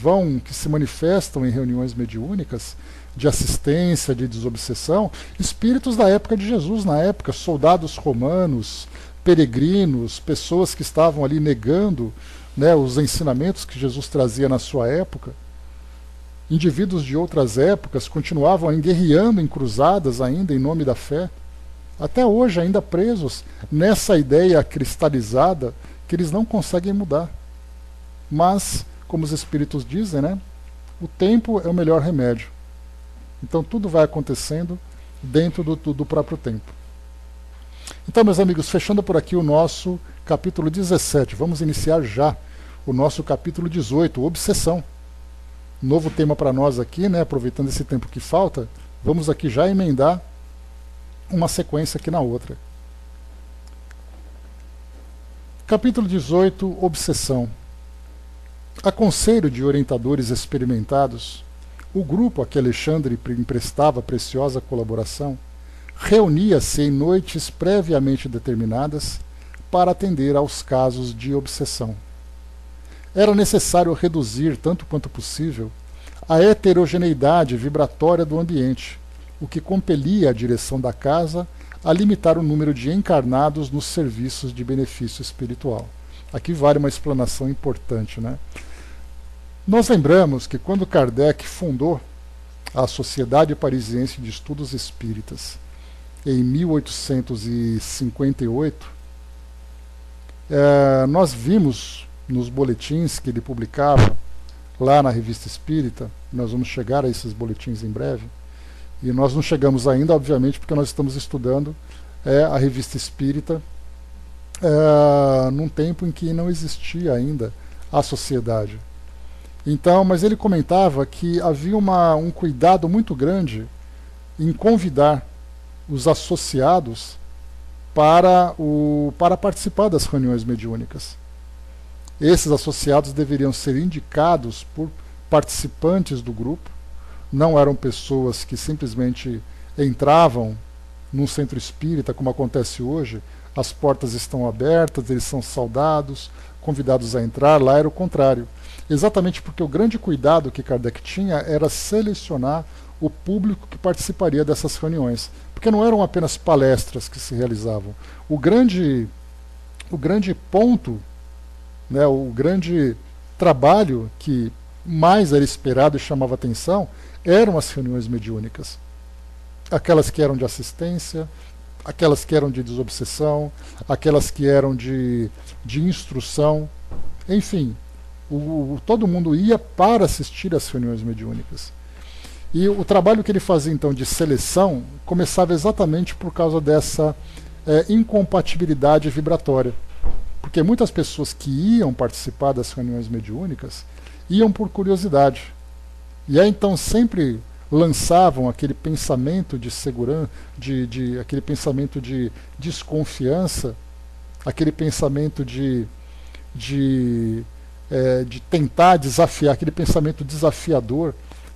se manifestam em reuniões mediúnicas, de assistência, de desobsessão, espíritos da época de Jesus, na época, soldados romanos, peregrinos, pessoas que estavam ali negando, né, os ensinamentos que Jesus trazia na sua época. Indivíduos de outras épocas continuavam guerreando em cruzadas ainda em nome da fé, até hoje ainda presos nessa ideia cristalizada que eles não conseguem mudar. Mas, como os espíritos dizem, né, o tempo é o melhor remédio. Então tudo vai acontecendo dentro do próprio tempo. Então, meus amigos, fechando por aqui o nosso capítulo 17, vamos iniciar já o nosso capítulo 18, Obsessão. Novo tema para nós aqui, né, aproveitando esse tempo que falta, vamos aqui já emendar uma sequência aqui na outra. Capítulo 18, Obsessão. A conselho de orientadores experimentados, o grupo a que Alexandre emprestava preciosa colaboração reunia-se em noites previamente determinadas para atender aos casos de obsessão. Era necessário reduzir, tanto quanto possível, a heterogeneidade vibratória do ambiente, o que compelia a direção da casa a limitar o número de encarnados nos serviços de benefício espiritual. Aqui vale uma explanação importante, né? Nós lembramos que quando Kardec fundou a Sociedade Parisiense de Estudos Espíritas, em 1858, nós vimos nos boletins que ele publicava lá na Revista Espírita, nós vamos chegar a esses boletins em breve, e nós não chegamos ainda, obviamente, porque nós estamos estudando a Revista Espírita num tempo em que não existia ainda a sociedade. Então, mas ele comentava que havia um cuidado muito grande em convidar os associados para participar das reuniões mediúnicas. Esses associados deveriam ser indicados por participantes do grupo, não eram pessoas que simplesmente entravam num centro espírita, como acontece hoje, as portas estão abertas, eles são saudados, convidados a entrar. Lá era o contrário. Exatamente porque o grande cuidado que Kardec tinha era selecionar o público que participaria dessas reuniões, porque não eram apenas palestras que se realizavam. O grande ponto, né, o grande trabalho que mais era esperado e chamava atenção eram as reuniões mediúnicas. Aquelas que eram de assistência, aquelas que eram de desobsessão, aquelas que eram de instrução, enfim, todo mundo ia para assistir às reuniões mediúnicas. E o trabalho que ele fazia então de seleção começava exatamente por causa dessa incompatibilidade vibratória. Porque muitas pessoas que iam participar das reuniões mediúnicas iam por curiosidade. E aí então sempre lançavam aquele pensamento de segurança, aquele pensamento de desconfiança, aquele pensamento de tentar desafiar, aquele pensamento desafiador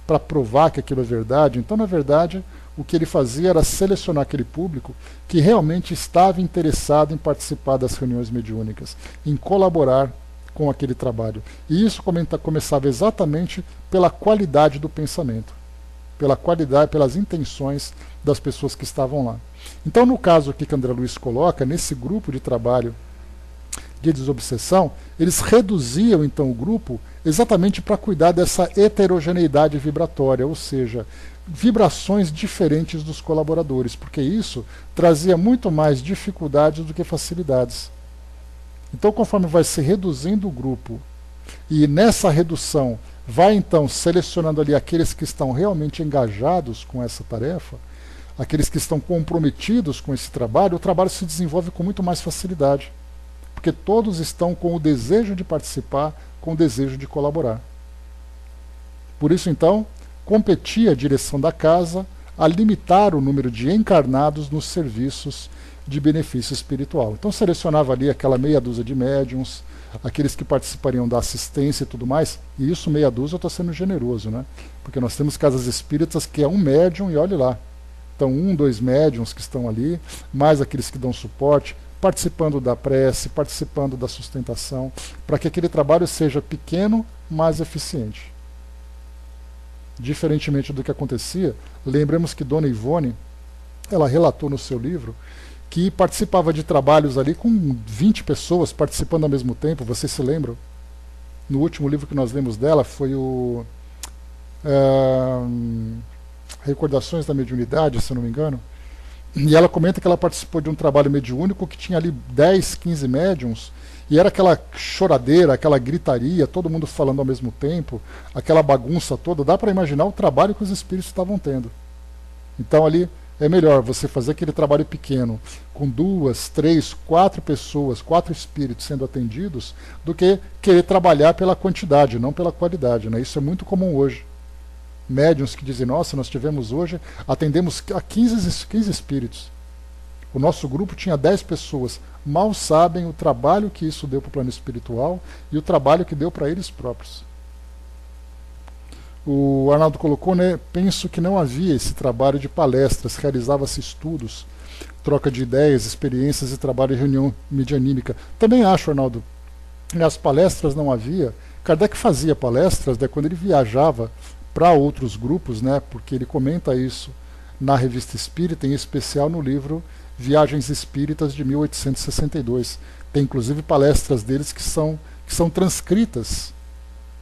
para provar que aquilo é verdade. Então, na verdade, o que ele fazia era selecionar aquele público que realmente estava interessado em participar das reuniões mediúnicas, em colaborar com aquele trabalho. E isso começava exatamente pela qualidade do pensamento, pela qualidade, pelas intenções das pessoas que estavam lá. Então, no caso aqui que André Luiz coloca, nesse grupo de trabalho de desobsessão, eles reduziam então o grupo exatamente para cuidar dessa heterogeneidade vibratória, ou seja, vibrações diferentes dos colaboradores, porque isso trazia muito mais dificuldades do que facilidades. Então, conforme vai se reduzindo o grupo, e nessa redução vai então selecionando ali aqueles que estão realmente engajados com essa tarefa, aqueles que estão comprometidos com esse trabalho, o trabalho se desenvolve com muito mais facilidade, porque todos estão com o desejo de participar, com o desejo de colaborar. Por isso, então, competia a direção da casa a limitar o número de encarnados nos serviços de benefício espiritual. Então, selecionava ali aquela meia dúzia de médiuns, aqueles que participariam da assistência e tudo mais, e isso meia dúzia eu estou sendo generoso, né? Porque nós temos casas espíritas que é um médium e olhe lá. Então, 1, 2 médiuns que estão ali, mais aqueles que dão suporte, participando da prece, participando da sustentação, para que aquele trabalho seja pequeno, mas eficiente. Diferentemente do que acontecia, lembremos que Dona Ivone, ela relatou no seu livro que participava de trabalhos ali com 20 pessoas participando ao mesmo tempo. Vocês se lembram? No último livro que nós lemos dela foi o Recordações da Mediunidade, se eu não me engano. E ela comenta que ela participou de um trabalho mediúnico que tinha ali 10, 15 médiums, e era aquela choradeira, aquela gritaria, todo mundo falando ao mesmo tempo, aquela bagunça toda. Dá para imaginar o trabalho que os espíritos estavam tendo. Então ali é melhor você fazer aquele trabalho pequeno, com 2, 3, 4 pessoas, 4 espíritos sendo atendidos, do que querer trabalhar pela quantidade, não pela qualidade, né? Isso é muito comum hoje. Médiuns que dizem, nossa, nós tivemos hoje, atendemos a 15 espíritos. O nosso grupo tinha 10 pessoas. Mal sabem o trabalho que isso deu para o plano espiritual e o trabalho que deu para eles próprios. O Arnaldo colocou, né, penso que não havia esse trabalho de palestras, realizava-se estudos, troca de ideias, experiências e trabalho de reunião medianímica. Também acho, Arnaldo, as palestras não havia. Kardec fazia palestras, né, quando ele viajava para outros grupos, né, porque ele comenta isso na Revista Espírita, em especial no livro Viagens Espíritas de 1862. Tem inclusive palestras deles que são transcritas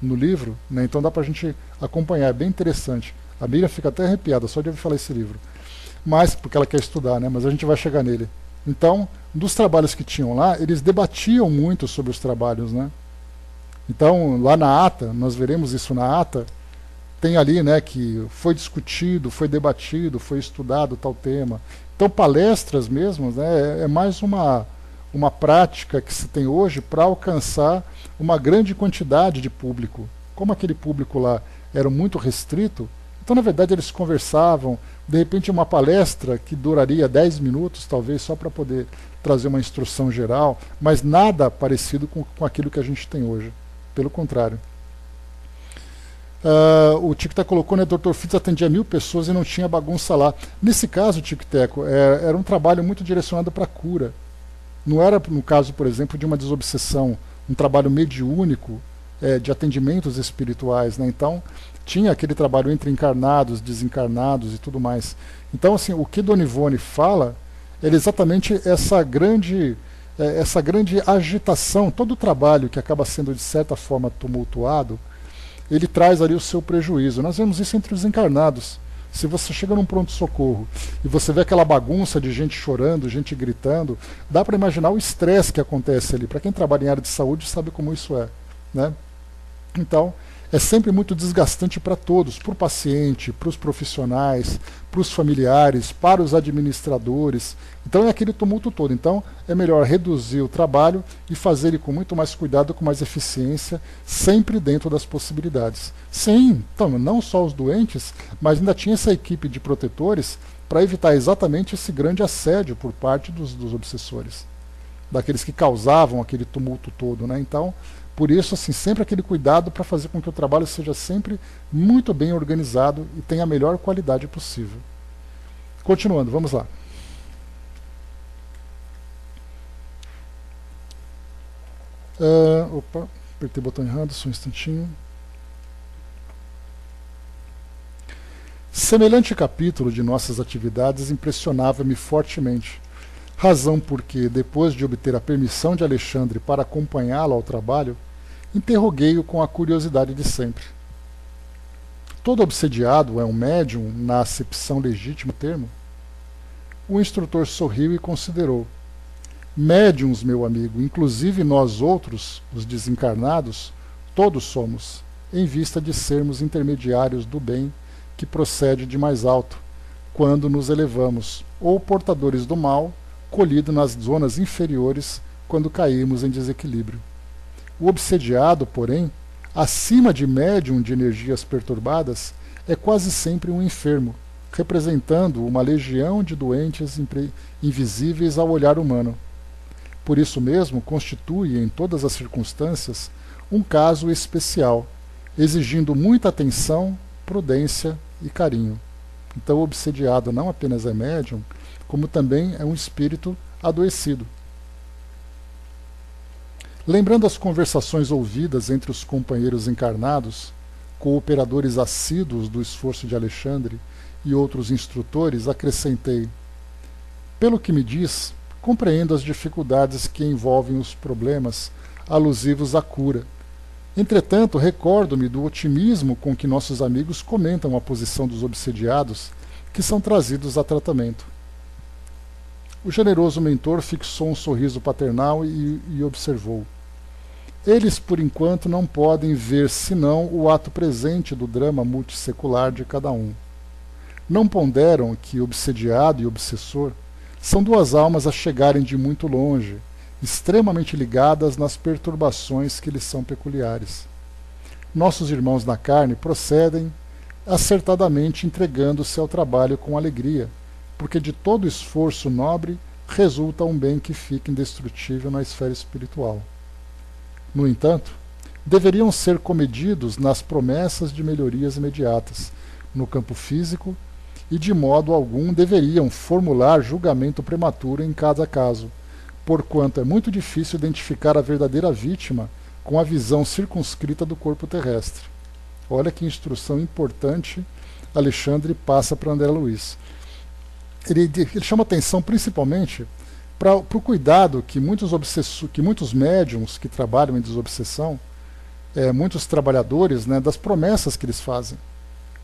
no livro, né, então dá para a gente acompanhar, é bem interessante. A Miriam fica até arrepiada só de ouvir falar esse livro, mas porque ela quer estudar, né, mas a gente vai chegar nele. Então, dos trabalhos que tinham lá, eles debatiam muito sobre os trabalhos, né? Então, lá na ata, nós veremos isso na ata, tem ali, né, que foi discutido, foi debatido, foi estudado tal tema. Então, palestras mesmo, né, é mais uma prática que se tem hoje para alcançar uma grande quantidade de público. Como aquele público lá era muito restrito, então, na verdade, eles conversavam, de repente, uma palestra que duraria 10 minutos, talvez, só para poder trazer uma instrução geral, mas nada parecido com aquilo que a gente tem hoje. Pelo contrário. O Tic-Tac colocou, né, Dr. Fitz atendia 1000 pessoas e não tinha bagunça lá. Nesse caso, Tic-Tac, era um trabalho muito direcionado para a cura. Não era no caso, por exemplo, de uma desobsessão, um trabalho mediúnico de atendimentos espirituais, né? Então tinha aquele trabalho entre encarnados, desencarnados e tudo mais. Então, assim, o que Dona Ivone fala é exatamente essa grande agitação, todo o trabalho que acaba sendo de certa forma tumultuado, ele traz ali o seu prejuízo. Nós vemos isso entre os encarnados. Se você chega num pronto-socorro e você vê aquela bagunça de gente chorando, gente gritando, dá para imaginar o estresse que acontece ali. Para quem trabalha em área de saúde sabe como isso é, né? Então, é sempre muito desgastante para todos, para o paciente, para os profissionais, para os familiares, para os administradores. Então é aquele tumulto todo. Então é melhor reduzir o trabalho e fazer ele com muito mais cuidado, com mais eficiência, sempre dentro das possibilidades. Sim, então, não só os doentes, mas ainda tinha essa equipe de protetores para evitar exatamente esse grande assédio por parte dos obsessores, daqueles que causavam aquele tumulto todo, né? Então, por isso, assim, sempre aquele cuidado para fazer com que o trabalho seja sempre muito bem organizado e tenha a melhor qualidade possível. Continuando, vamos lá. Opa, apertei o botão errado, só um instantinho. Semelhante capítulo de nossas atividades impressionava-me fortemente, razão porque, depois de obter a permissão de Alexandre para acompanhá-lo ao trabalho, interroguei-o com a curiosidade de sempre. Todo obsediado é um médium, na acepção legítima do termo? O instrutor sorriu e considerou. Médiuns, meu amigo, inclusive nós outros, os desencarnados, todos somos, em vista de sermos intermediários do bem que procede de mais alto, quando nos elevamos, ou portadores do mal, colhido nas zonas inferiores, quando caímos em desequilíbrio. O obsediado, porém, acima de médium de energias perturbadas, é quase sempre um enfermo, representando uma legião de doentes invisíveis ao olhar humano. Por isso mesmo, constitui, em todas as circunstâncias, um caso especial, exigindo muita atenção, prudência e carinho. Então, o obsediado não apenas é médium, como também é um espírito adoecido. Lembrando as conversações ouvidas entre os companheiros encarnados, cooperadores assíduos do esforço de Alexandre e outros instrutores, acrescentei: pelo que me diz, compreendo as dificuldades que envolvem os problemas alusivos à cura. Entretanto, recordo-me do otimismo com que nossos amigos comentam a posição dos obsediados que são trazidos a tratamento. O generoso mentor fixou um sorriso paternal e observou: eles, por enquanto, não podem ver senão o ato presente do drama multissecular de cada um. Não ponderam que obsediado e obsessor são duas almas a chegarem de muito longe, extremamente ligadas nas perturbações que lhes são peculiares. Nossos irmãos na carne procedem acertadamente entregando-se ao trabalho com alegria, porque de todo esforço nobre resulta um bem que fica indestrutível na esfera espiritual. No entanto, deveriam ser comedidos nas promessas de melhorias imediatas, no campo físico, e de modo algum deveriam formular julgamento prematuro em cada caso, porquanto é muito difícil identificar a verdadeira vítima com a visão circunscrita do corpo terrestre. Olha que instrução importante Alexandre passa para André Luiz. Ele chama atenção principalmente para o cuidado que muitos médiums que trabalham em desobsessão, muitos trabalhadores, né, das promessas que eles fazem.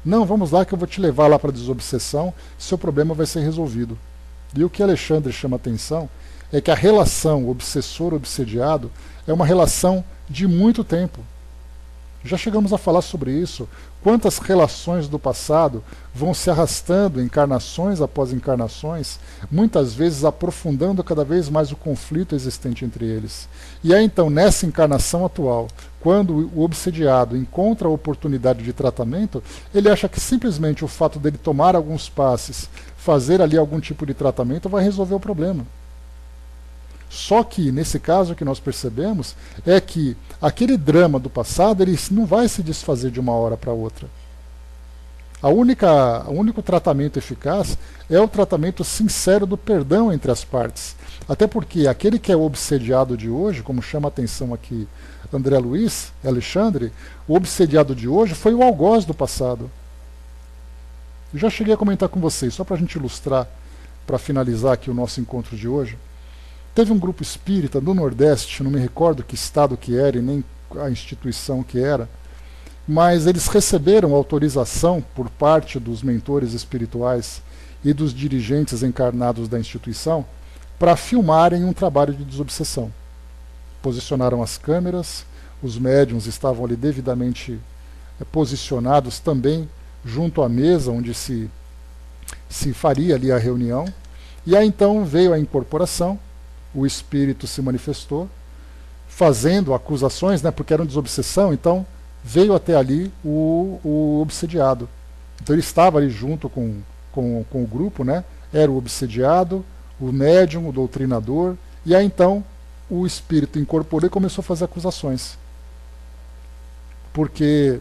Não, vamos lá que eu vou te levar lá para a desobsessão, seu problema vai ser resolvido. E o que Alexandre chama atenção é que a relação obsessor-obsediado é uma relação de muito tempo. Já chegamos a falar sobre isso. Quantas relações do passado vão se arrastando encarnações após encarnações, muitas vezes aprofundando cada vez mais o conflito existente entre eles. E é então nessa encarnação atual, quando o obsediado encontra a oportunidade de tratamento, ele acha que simplesmente o fato dele tomar alguns passes, fazer ali algum tipo de tratamento, vai resolver o problema. Só que, nesse caso, o que nós percebemos é que aquele drama do passado ele não vai se desfazer de uma hora para outra. O único tratamento eficaz é o tratamento sincero do perdão entre as partes. Até porque aquele que é o obsediado de hoje, como chama a atenção aqui André Luiz, Alexandre, o obsediado de hoje foi o algoz do passado. Eu já cheguei a comentar com vocês, só para a gente ilustrar, para finalizar aqui o nosso encontro de hoje. Teve um grupo espírita do Nordeste, não me recordo que estado que era e nem a instituição que era, mas eles receberam autorização por parte dos mentores espirituais e dos dirigentes encarnados da instituição para filmarem um trabalho de desobsessão. Posicionaram as câmeras, os médiuns estavam ali devidamente posicionados também junto à mesa onde se faria ali a reunião, e aí então veio a incorporação, o espírito se manifestou, fazendo acusações, né, porque era uma desobsessão, então veio até ali o obsediado. Então ele estava ali junto com o grupo, né, era o obsediado, o médium, o doutrinador, e aí então o espírito incorporou e começou a fazer acusações. Porque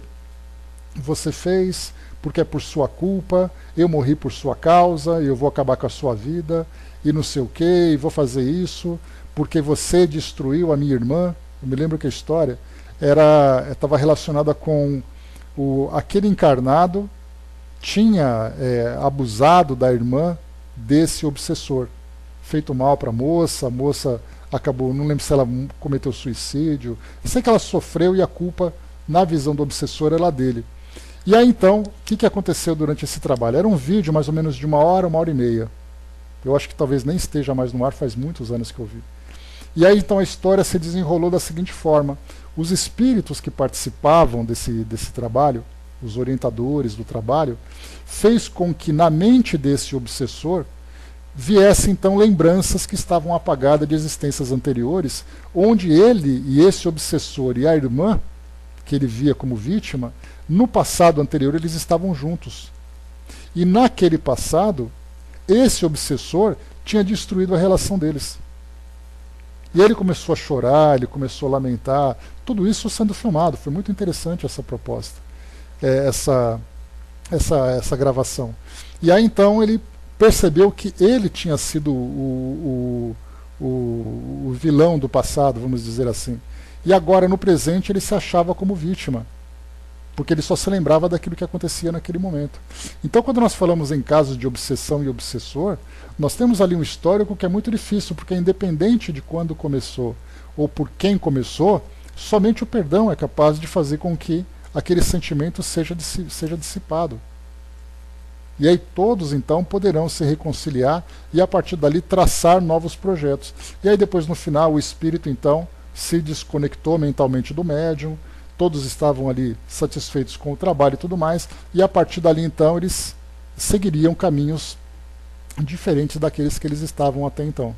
você fez, porque é por sua culpa, eu morri por sua causa, eu vou acabar com a sua vida, e não sei o que, e vou fazer isso, porque você destruiu a minha irmã. Eu me lembro que a história estava relacionada com aquele encarnado tinha abusado da irmã desse obsessor, feito mal para a moça acabou, não lembro se ela cometeu suicídio, sei que ela sofreu e a culpa, na visão do obsessor, era dele. E aí então, o que aconteceu durante esse trabalho? Era um vídeo mais ou menos de 1 hora e meia. Eu acho que talvez nem esteja mais no ar, faz muitos anos que eu vi. E aí então a história se desenrolou da seguinte forma: os espíritos que participavam desse trabalho, os orientadores do trabalho, fez com que na mente desse obsessor viessem então lembranças que estavam apagadas de existências anteriores, onde ele e esse obsessor e a irmã, que ele via como vítima, no passado anterior eles estavam juntos. E naquele passado, esse obsessor tinha destruído a relação deles. E ele começou a chorar, ele começou a lamentar, tudo isso sendo filmado. Foi muito interessante essa proposta, essa gravação. E aí então ele percebeu que ele tinha sido o vilão do passado, vamos dizer assim. E agora, no presente, ele se achava como vítima, porque ele só se lembrava daquilo que acontecia naquele momento. Então, quando nós falamos em casos de obsessão e obsessor, nós temos ali um histórico que é muito difícil, porque independente de quando começou ou por quem começou, somente o perdão é capaz de fazer com que aquele sentimento seja dissipado. E aí todos então poderão se reconciliar e a partir dali traçar novos projetos. E aí depois no final o espírito então se desconectou mentalmente do médium, todos estavam ali satisfeitos com o trabalho e tudo mais, e a partir dali então eles seguiriam caminhos diferentes daqueles que eles estavam até então.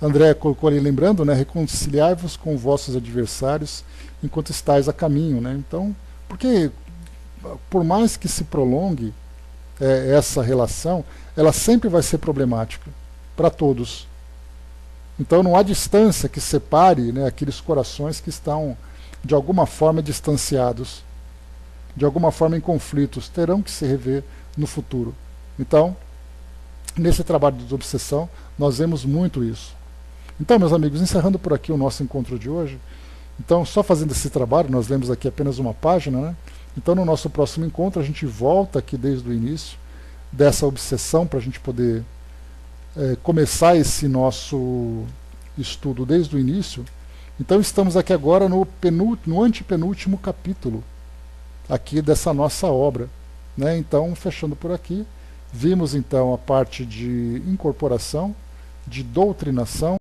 André colocou ali, lembrando, né, reconciliai-vos com vossos adversários enquanto estáis a caminho, né? Então, porque por mais que se prolongue essa relação, ela sempre vai ser problemática para todos. Então não há distância que separe, né, aqueles corações que estão de alguma forma distanciados, de alguma forma em conflitos, terão que se rever no futuro. Então, nesse trabalho de desobsessão, nós vemos muito isso. Então, meus amigos, encerrando por aqui o nosso encontro de hoje, então, só fazendo esse trabalho, nós lemos aqui apenas uma página, né? Então, no nosso próximo encontro, a gente volta aqui desde o início dessa obsessão, para a gente poder começar esse nosso estudo desde o início. Então, estamos aqui agora no antepenúltimo capítulo aqui dessa nossa obra, né? Então, fechando por aqui, vimos então a parte de incorporação, de doutrinação,